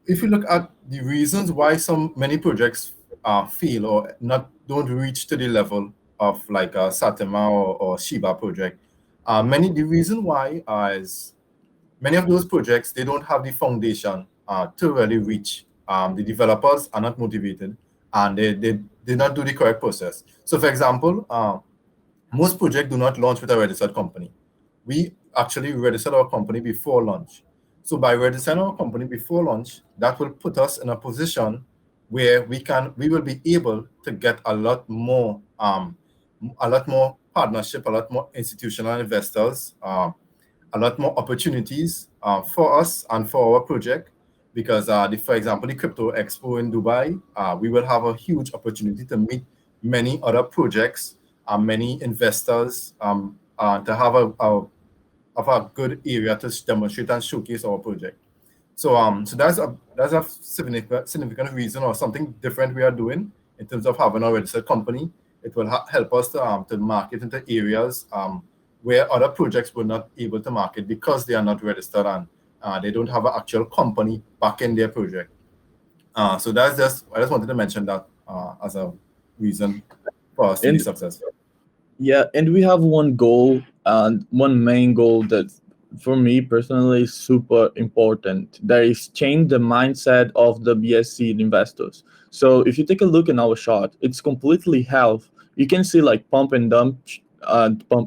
if you look at the reasons why many projects fail or don't reach to the level of like a Satima or Shiba project, the reason why is many of those projects, they don't have the foundation to really reach. The developers are not motivated, and they did not do the correct process. So for example, most projects do not launch with a registered company. We actually registered our company before launch. So by registering our company before launch, that will put us in a position where we will be able to get a lot more partnership, a lot more institutional investors, a lot more opportunities for us and for our project, because for example, the Crypto Expo in Dubai, we will have a huge opportunity to meet many other projects, many investors, to have a good area to demonstrate and showcase our project. So that's a significant reason, or something different we are doing in terms of having a registered company. It will help us to market into areas where other projects were not able to market because they are not registered, and they don't have an actual company backing their project. So I just wanted to mention that as a reason for us to be successful. Yeah, and we have one goal, and one main goal that for me personally is super important. That is change the mindset of the BSC investors. So if you take a look in our chart, it's completely health. You can see like pump and dump,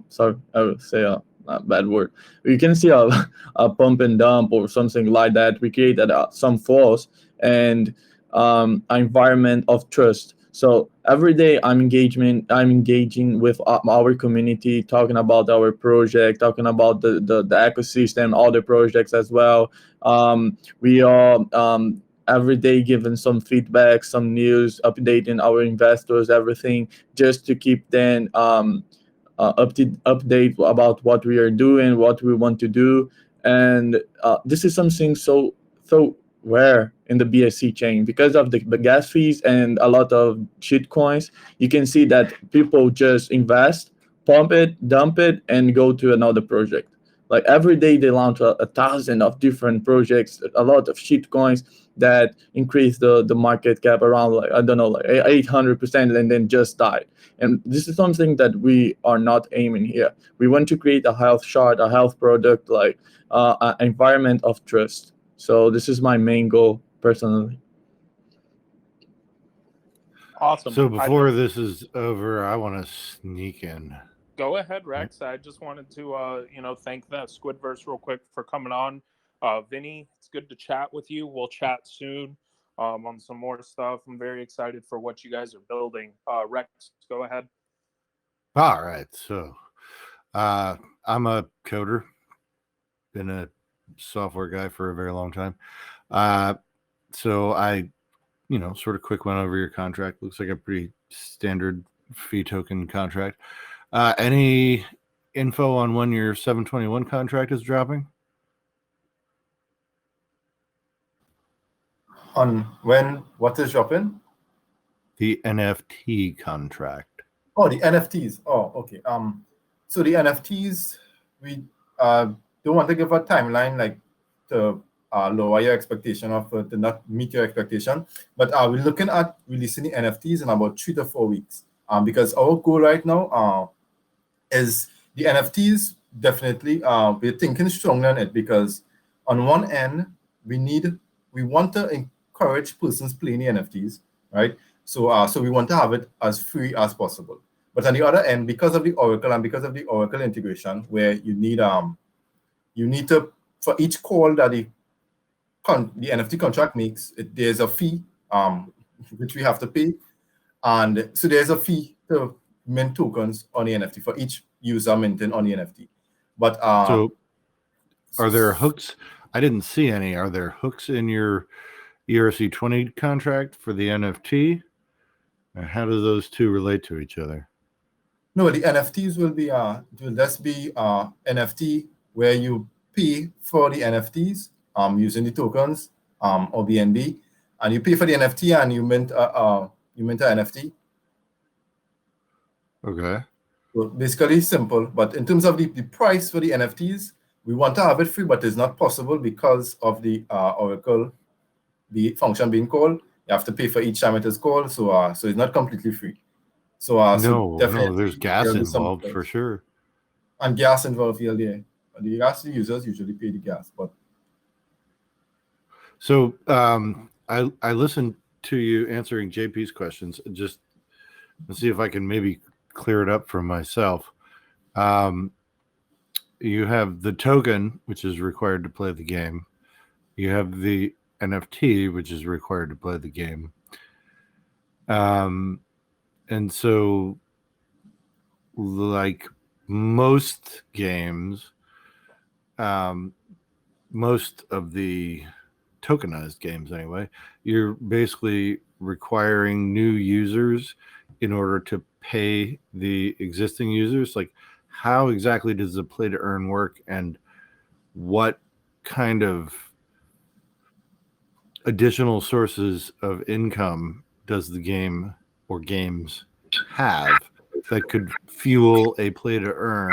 sorry, I will say a bad word. You can see a pump and dump or something like that. We created some force and environment of trust. So every day I'm engaging with our community, talking about our project, talking about the ecosystem, all the projects as well. We are every day giving some feedback, some news, updating our investors, everything, just to keep them update about what we are doing, what we want to do. And this is something so rare in the BSC chain because of the gas fees and a lot of shit coins. You can see that people just invest, pump it, dump it, and go to another project. Like every day they launch 1,000 of different projects, a lot of shit coins that increase the market cap around like, I don't know, like 800%, and then just died. And this is something that we are not aiming here. We want to create a health chart, a health product, like an environment of trust. So this is my main goal personally. Awesome. So before this is over, I want to sneak in. Go ahead, Rex. I just wanted to, thank the Squidverse real quick for coming on. Vinny, it's good to chat with you. We'll chat soon on some more stuff. I'm very excited for what you guys are building. Rex, go ahead. All right. So I'm a coder. Been a software guy for a very long time. So I, sort of quick went over your contract. Looks like a pretty standard fee token contract. Any info on when your 721 contract is dropping? On what is dropping? The NFT contract. Oh, the NFTs. Oh, okay. So the NFTs, we don't want to give a timeline like to lower your expectation to not meet your expectation, but we're looking at releasing the NFTs in about 3 to 4 weeks. because our goal right now is the NFTs. Definitely, we're thinking strongly on it, because on one end, we want to encourage persons playing the NFTs, right? So we want to have it as free as possible. But on the other end, because of the Oracle and because of the Oracle integration, where you need to, for each call that the NFT contract makes, there's a fee which we have to pay, and so there's a fee to mint tokens on the NFT for each user minting on the NFT. But so are there hooks? I didn't see any. Are there hooks in your ERC20 contract for the NFT? And how do those two relate to each other? No, the NFTs will just be NFT where you pay for the NFTs using the tokens or BNB, and you pay for the NFT and you mint an NFT. Okay. So basically simple, but in terms of the price for the NFTs, we want to have it free, but it's not possible because of the Oracle, the function being called. You have to pay for each time it is called, so it's not completely free. So no, there's gas involved for sure. And gas involved, yeah. The gas users usually pay the gas, but so I listened to you answering JP's questions. Just let's see if I can maybe clear it up for myself. You have the token, which is required to play the game. You have the NFT, which is required to play the game. And so, like most games, most of the tokenized games anyway, you're basically requiring new users in order to pay the existing users. Like, how exactly does the play to earn work, and what kind of additional sources of income does the game or games have that could fuel a play to earn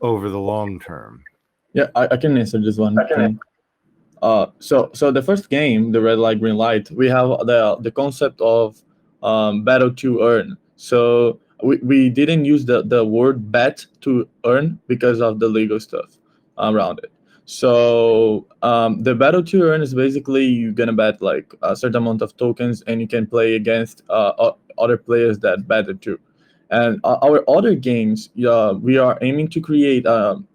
over the long term? Yeah, I can answer this one thing. So the first game, the red light, green light, we have the concept of battle to earn. So we didn't use the word bet to earn because of the legal stuff around it. So the battle to earn is basically you're gonna bet like a certain amount of tokens, and you can play against other players that bet too. And our other games, we are aiming to create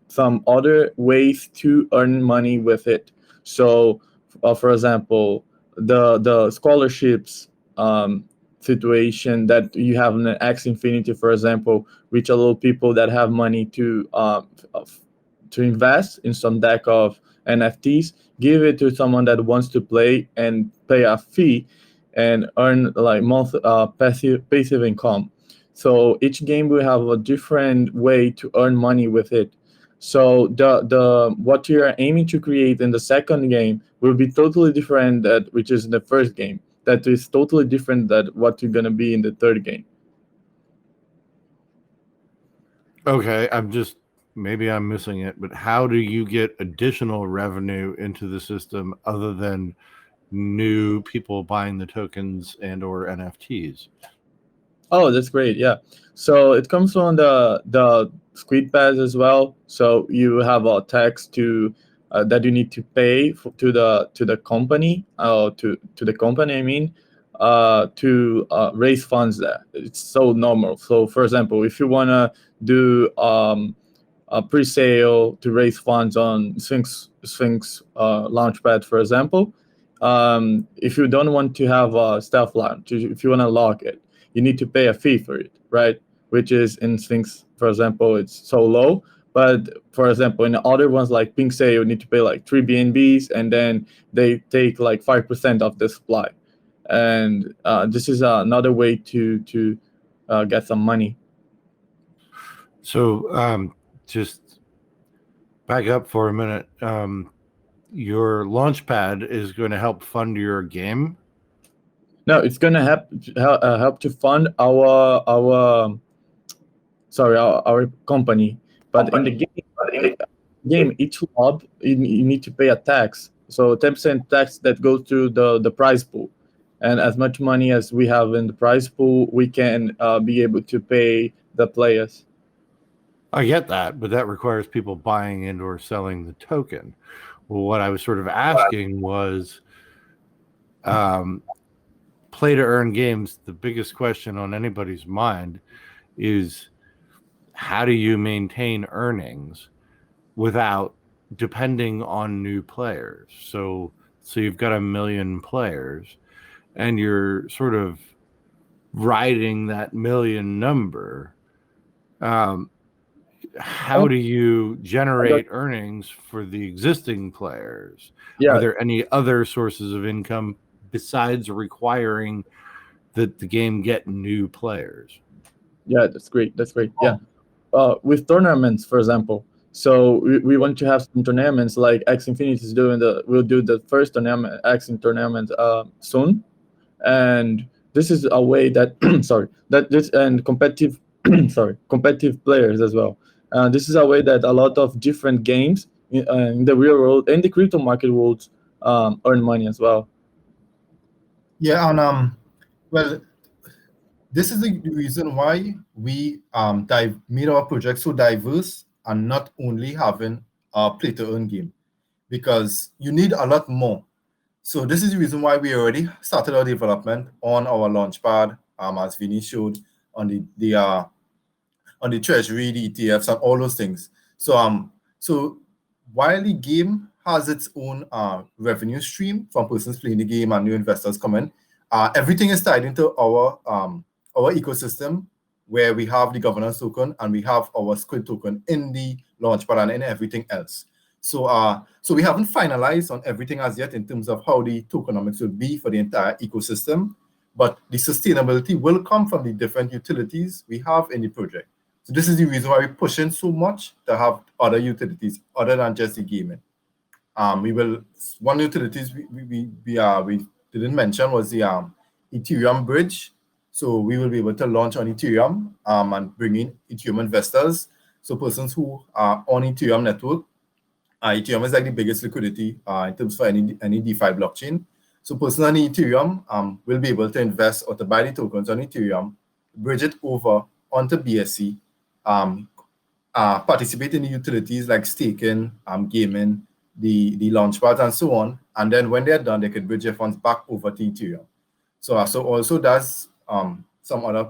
some other ways to earn money with it. So, for example, the scholarships situation that you have in X Infinity, for example, which allow people that have money to invest in some deck of NFTs, give it to someone that wants to play and pay a fee and earn like passive income. So each game will have a different way to earn money with it. So the what you're aiming to create in the second game will be totally different that which is in the first game. That is totally different than what you're gonna be in the third game. Okay, maybe I'm missing it, but how do you get additional revenue into the system other than new people buying the tokens and or NFTs? Oh, that's great. Yeah. So it comes from the Squid Pass as well. So you have a tax to that you need to pay to the company, to the company. I mean, to raise funds there. It's so normal. So, for example, if you wanna do a pre-sale to raise funds on Sphinx Launchpad, for example, if you don't want to have a stealth launch, if you wanna lock it, you need to pay a fee for it, right? Which is in Sphinx, for example, it's so low. But for example, in the other ones like Pink Say, you need to pay like 3 BNBs, and then they take like 5% of the supply. And this is another way to get some money. So just back up for a minute. Your Launchpad is going to help fund your game? No, it's gonna help to fund our company. But in the game, each lob you need to pay a tax. So 10% tax that goes to the prize pool, and as much money as we have in the prize pool, we can be able to pay the players. I get that, but that requires people buying and or selling the token. Well, what I was sort of asking was, play to earn games, the biggest question on anybody's mind is, how do you maintain earnings without depending on new players? So you've got 1 million players and you're sort of riding that million number. How do you generate earnings for the existing players? Yeah. Are there any other sources of income besides requiring that the game get new players? Yeah, that's great. Yeah. With tournaments, for example, so we want to have some tournaments like X Infinity is doing. We'll do the first tournament, X tournament, soon, and this is a way that competitive competitive players as well. This is a way that a lot of different games in the real world and the crypto market world earn money as well. Yeah, and well, this is the reason why we made our project so diverse and not only having a play to earn game, because you need a lot more. So this is the reason why we already started our development on our launchpad, as Vinny showed on the treasury, the ETFs, and all those things. So while the game has its own revenue stream from persons playing the game and new investors coming, everything is tied into our ecosystem, where we have the governance token and we have our SQUID token in the launchpad and in everything else. So we haven't finalized on everything as yet in terms of how the tokenomics will be for the entire ecosystem, but the sustainability will come from the different utilities we have in the project. So this is the reason why we're pushing so much to have other utilities other than just the gaming. One utilities we didn't mention was the Ethereum bridge. So we will be able to launch on Ethereum and bring in Ethereum investors. So persons who are on Ethereum network, Ethereum is like the biggest liquidity in terms for any DeFi blockchain. So persons on Ethereum will be able to invest or to buy the tokens on Ethereum, bridge it over onto BSC, participate in the utilities like staking, gaming, the launchpad, and so on. And then when they're done, they could bridge their funds back over to Ethereum. So also does some other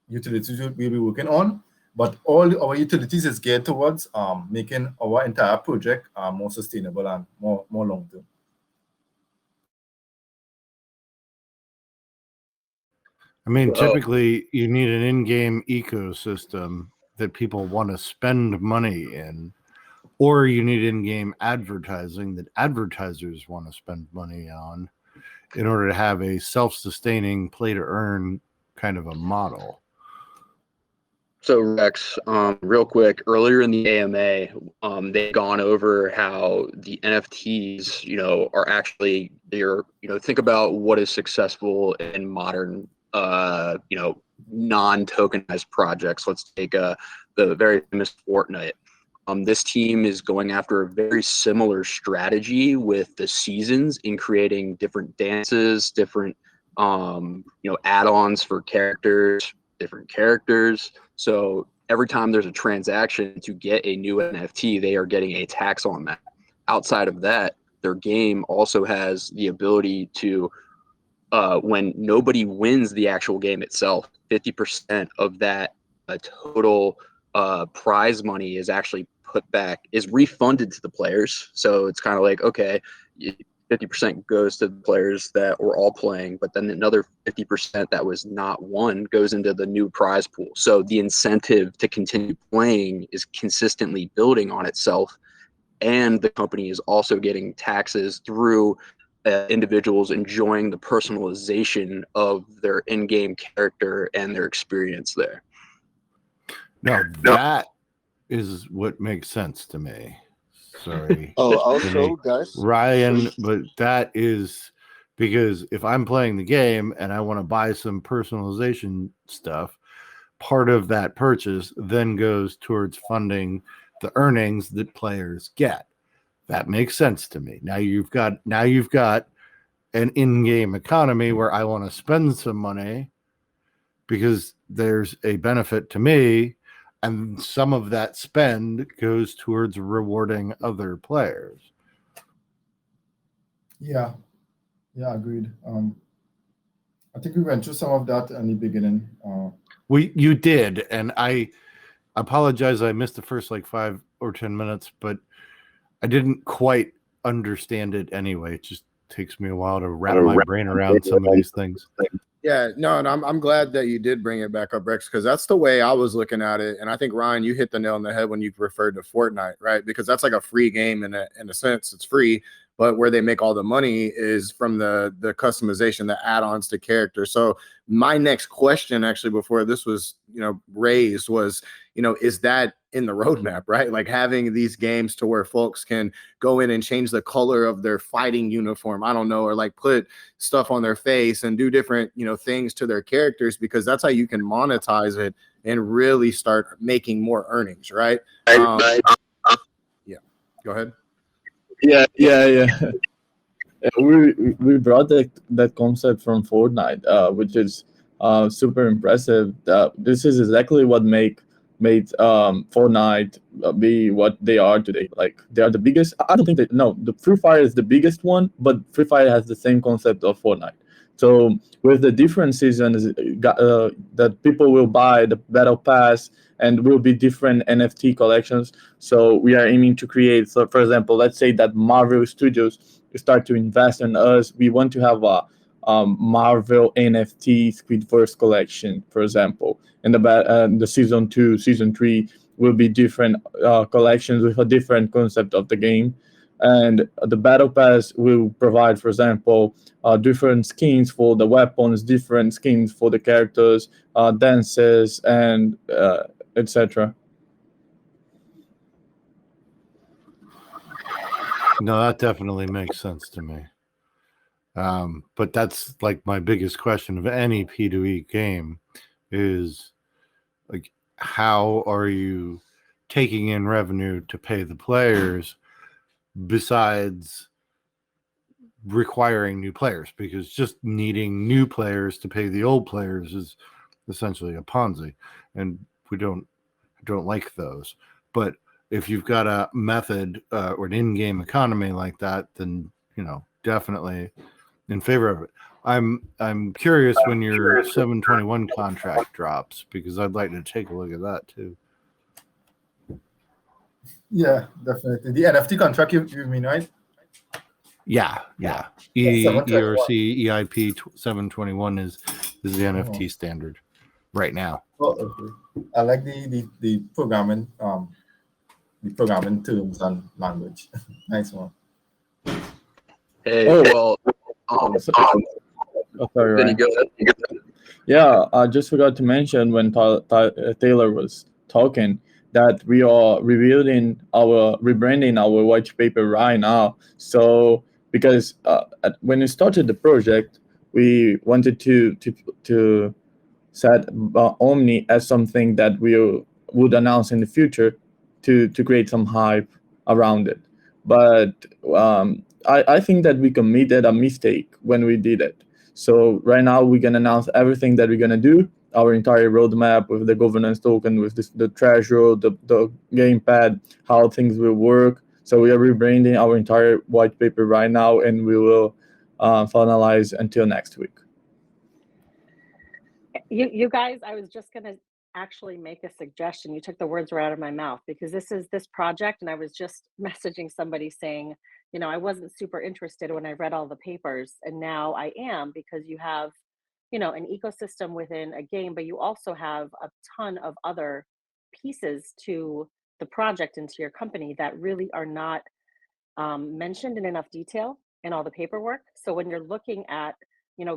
utilities we'll be working on, but all our utilities is geared towards making our entire project more sustainable and more long-term. I mean, typically you need an in-game ecosystem that people want to spend money in, or you need in-game advertising that advertisers want to spend money on in order to have a self-sustaining play-to-earn kind of a model. So Rex, real quick, earlier in the AMA, they've gone over how the NFTs, are actually think about what is successful in modern, non-tokenized projects. Let's take the very famous Fortnite. This team is going after a very similar strategy with the seasons in creating different dances, different, add-ons for different characters. So every time there's a transaction to get a new NFT, they are getting a tax on that. Outside of that, their game also has the ability to, when nobody wins the actual game itself, 50% of that total prize money is actually is refunded to the players. So it's kind of like, okay, 50% goes to the players that were all playing, but then another 50% that was not won goes into the new prize pool. So the incentive to continue playing is consistently building on itself, and the company is also getting taxes through individuals enjoying the personalization of their in-game character and their experience there. Now that is what makes sense to me. Sorry. Also, guys, Ryan, but that is because if I'm playing the game and I want to buy some personalization stuff, part of that purchase then goes towards funding the earnings that players get. That makes sense to me. Now you've got an in-game economy where I want to spend some money because there's a benefit to me, and some of that spend goes towards rewarding other players. Yeah, agreed. I think we went through some of that in the beginning. You did, and I apologize. I missed the first like 5 or 10 minutes, but I didn't quite understand it anyway. It just takes me a while to wrap my brain around some of these things. Yeah, no, and I'm glad that you did bring it back up, Rex, because that's the way I was looking at it. And I think, Ryan, you hit the nail on the head when you referred to Fortnite, right? Because that's like a free game in a sense. It's free, but where they make all the money is from the customization, the add-ons to characters. So my next question, actually, before this was, raised was, is that in the roadmap, right? Like having these games to where folks can go in and change the color of their fighting uniform, I don't know, or like put stuff on their face and do different, things to their characters, because that's how you can monetize it and really start making more earnings, right? Yeah, go ahead. Yeah. We brought that concept from Fortnite, which is super impressive. This is exactly what made Fortnite be what they are today. Like, they are the biggest. I don't think the Free Fire is the biggest one, but Free Fire has the same concept of Fortnite. So with the different seasons that people will buy the battle pass, and will be different NFT collections. So we are aiming to create. So for example, let's say that Marvel Studios start to invest in us. We want to have a Marvel NFT Squidverse collection, for example. And the season 2, season 3 will be different collections with a different concept of the game. And the battle pass will provide, for example, different skins for the weapons, different skins for the characters, dances, and etc. No, that definitely makes sense to me. But that's like my biggest question of any P2E game is, like, how are you taking in revenue to pay the players besides requiring new players? Because just needing new players to pay the old players is essentially a Ponzi, and we don't like those. But if you've got a method or an in-game economy like that, then definitely in favor of it. I'm curious when your 721 contract drops, because I'd like to take a look at that too. Yeah, definitely. The NFT contract, you mean, right? Yeah. ERC EIP 721 is the NFT standard right now. Oh, okay. I like the programming terms and language. Nice one. Hey, well, sorry, then Ryan. you go. Yeah, I just forgot to mention when Taylor was talking that we are rebranding our white paper right now. So because when we started the project, we wanted to set Omni as something that we would announce in the future to create some hype around it. But I think that we committed a mistake when we did it. So right now we're going to announce everything that we're going to do, our entire roadmap with the governance token, with the treasure, the gamepad, how things will work. So we are rebranding our entire white paper right now, and we will finalize until next week. You guys, I was just going to actually make a suggestion. You took the words right out of my mouth, because this project, and I was just messaging somebody saying, I wasn't super interested when I read all the papers, and now I am, because you have, an ecosystem within a game, but you also have a ton of other pieces to the project and to your company that really are not mentioned in enough detail in all the paperwork. So when you're looking at,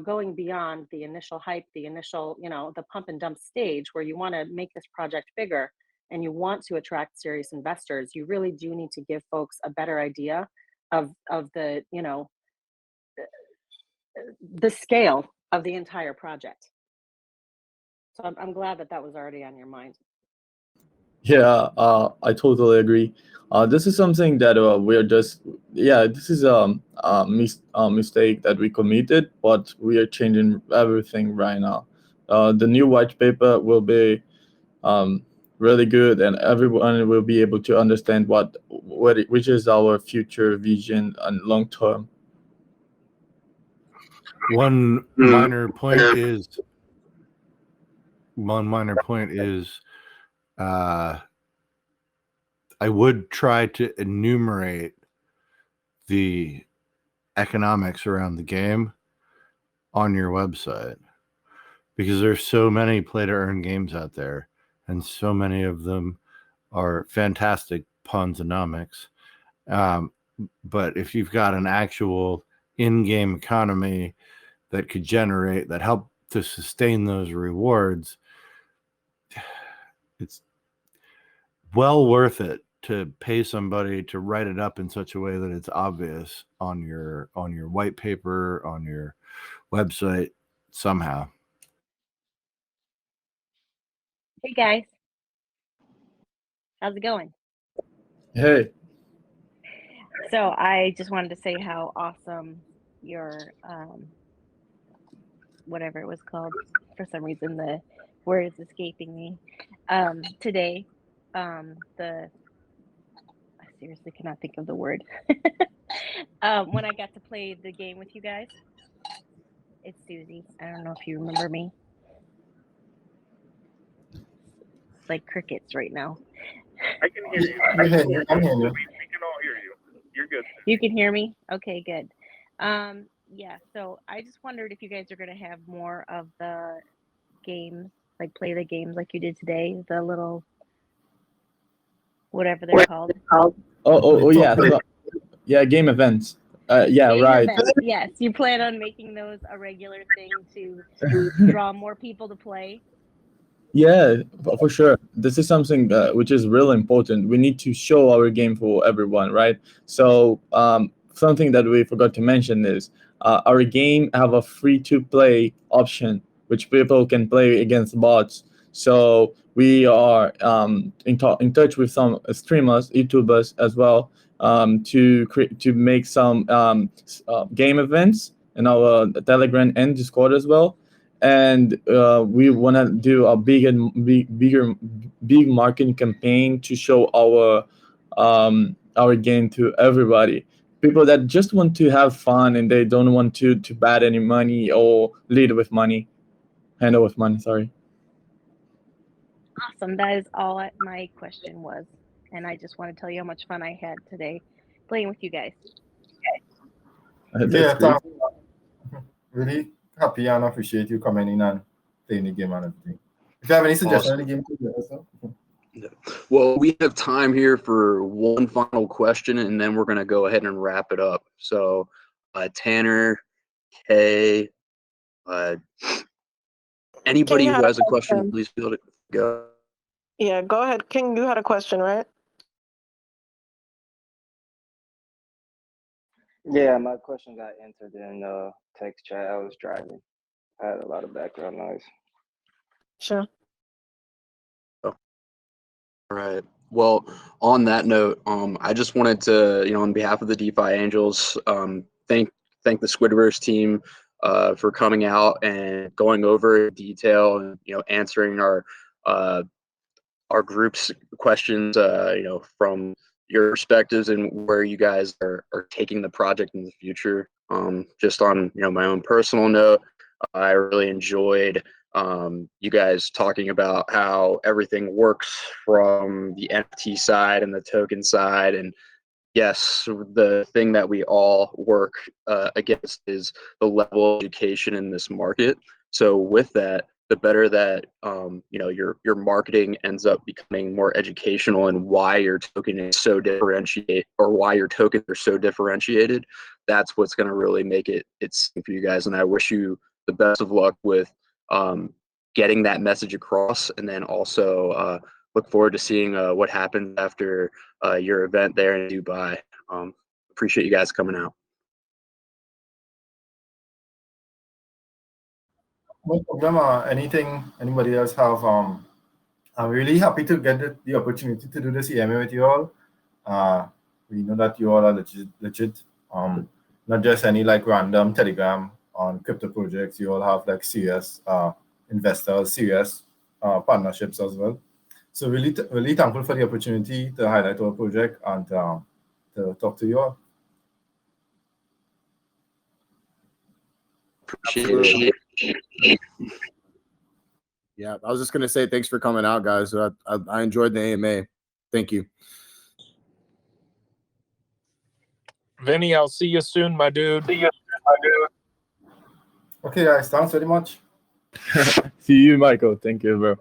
going beyond the initial hype, the initial, the pump and dump stage where you want to make this project bigger and you want to attract serious investors, you really do need to give folks a better idea of the, the scale of the entire project. So I'm glad that was already on your mind. Yeah, I totally agree. This is something that we're just, yeah, this is a mistake that we committed, but we are changing everything right now. The new white paper will be um, really good, and everyone will be able to understand which is our future vision and long term. One minor point is I would try to enumerate the economics around the game on your website, because there's so many play to earn games out there, and so many of them are fantastic punsonomics. But if you've got an actual in-game economy that could generate, that help to sustain those rewards, it's well worth it to pay somebody to write it up in such a way that it's obvious on your white paper, on your website somehow. Hey guys, how's it going? Hey, So I just wanted to say how awesome your whatever it was called. For some reason, the word is escaping me. Today, I seriously cannot think of the word. When I got to play the game with you guys, it's Susie. I don't know if you remember me. It's like crickets right now. I can hear you. I'm hearing you. I'm hearing you. We can all hear you. You're good. You can hear me? Okay, good. Yeah, so I just wondered if you guys are going to have more of the games, like play the games like you did today, the little whatever they're called. yeah, yeah, game events. Yeah, Game right. events. Yes, you plan on making those a regular thing to draw more people to play? Yeah, for sure. This is something which is really important. We need to show our game for everyone, right? So something that we forgot to mention is our game have a free to play option, which people can play against bots. So we are in touch with some streamers, YouTubers as well, to make some game events in our Telegram and Discord as well, and we want to do a big marketing campaign to show our game to everybody. People that just want to have fun and they don't want to bet any money or handle with money. Sorry. Awesome. That is all my question was. And I just want to tell you how much fun I had today playing with you guys. That's Yeah, great. really happy and appreciate you coming in and playing the game and everything. If you have any suggestions on the game, please let us know. Well, we have time here for one final question, and then we're going to go ahead and wrap it up. So, Tanner, Kay, anybody King who had a has a question, question. please feel to go. Yeah, go ahead. King, you had a question, right? Yeah, my question got entered in text chat. I was driving. I had a lot of background noise. Sure. All right. Well, on that note, I just wanted to, on behalf of the DeFi Angels, thank the Squidverse team for coming out and going over in detail and answering our group's questions, from your perspectives and where you guys are taking the project in the future. Just on my own personal note, I really enjoyed you guys talking about how everything works from the NFT side and the token side. And yes, the thing that we all work against is the level of education in this market. So with that, the better that your marketing ends up becoming more educational and why your token is so differentiated, or why your tokens are so differentiated. That's what's going to really make it for you guys. And I wish you the best of luck with getting that message across, and then also look forward to seeing what happens after your event there in Dubai. Appreciate you guys coming out. No problem. Anything anybody else have I'm really happy to get the opportunity to do this EMA with you all. We know that you all are legit. Not just any like random Telegram on crypto projects. You all have like serious investors, serious partnerships as well. So really thankful for the opportunity to highlight our project and to talk to you all. Appreciate it. Yeah, I was just gonna say thanks for coming out, guys. I enjoyed the AMA. Thank you. Vinny, I'll see you soon, my dude. Okay, guys, thanks very much. See you, Michael. Thank you, bro.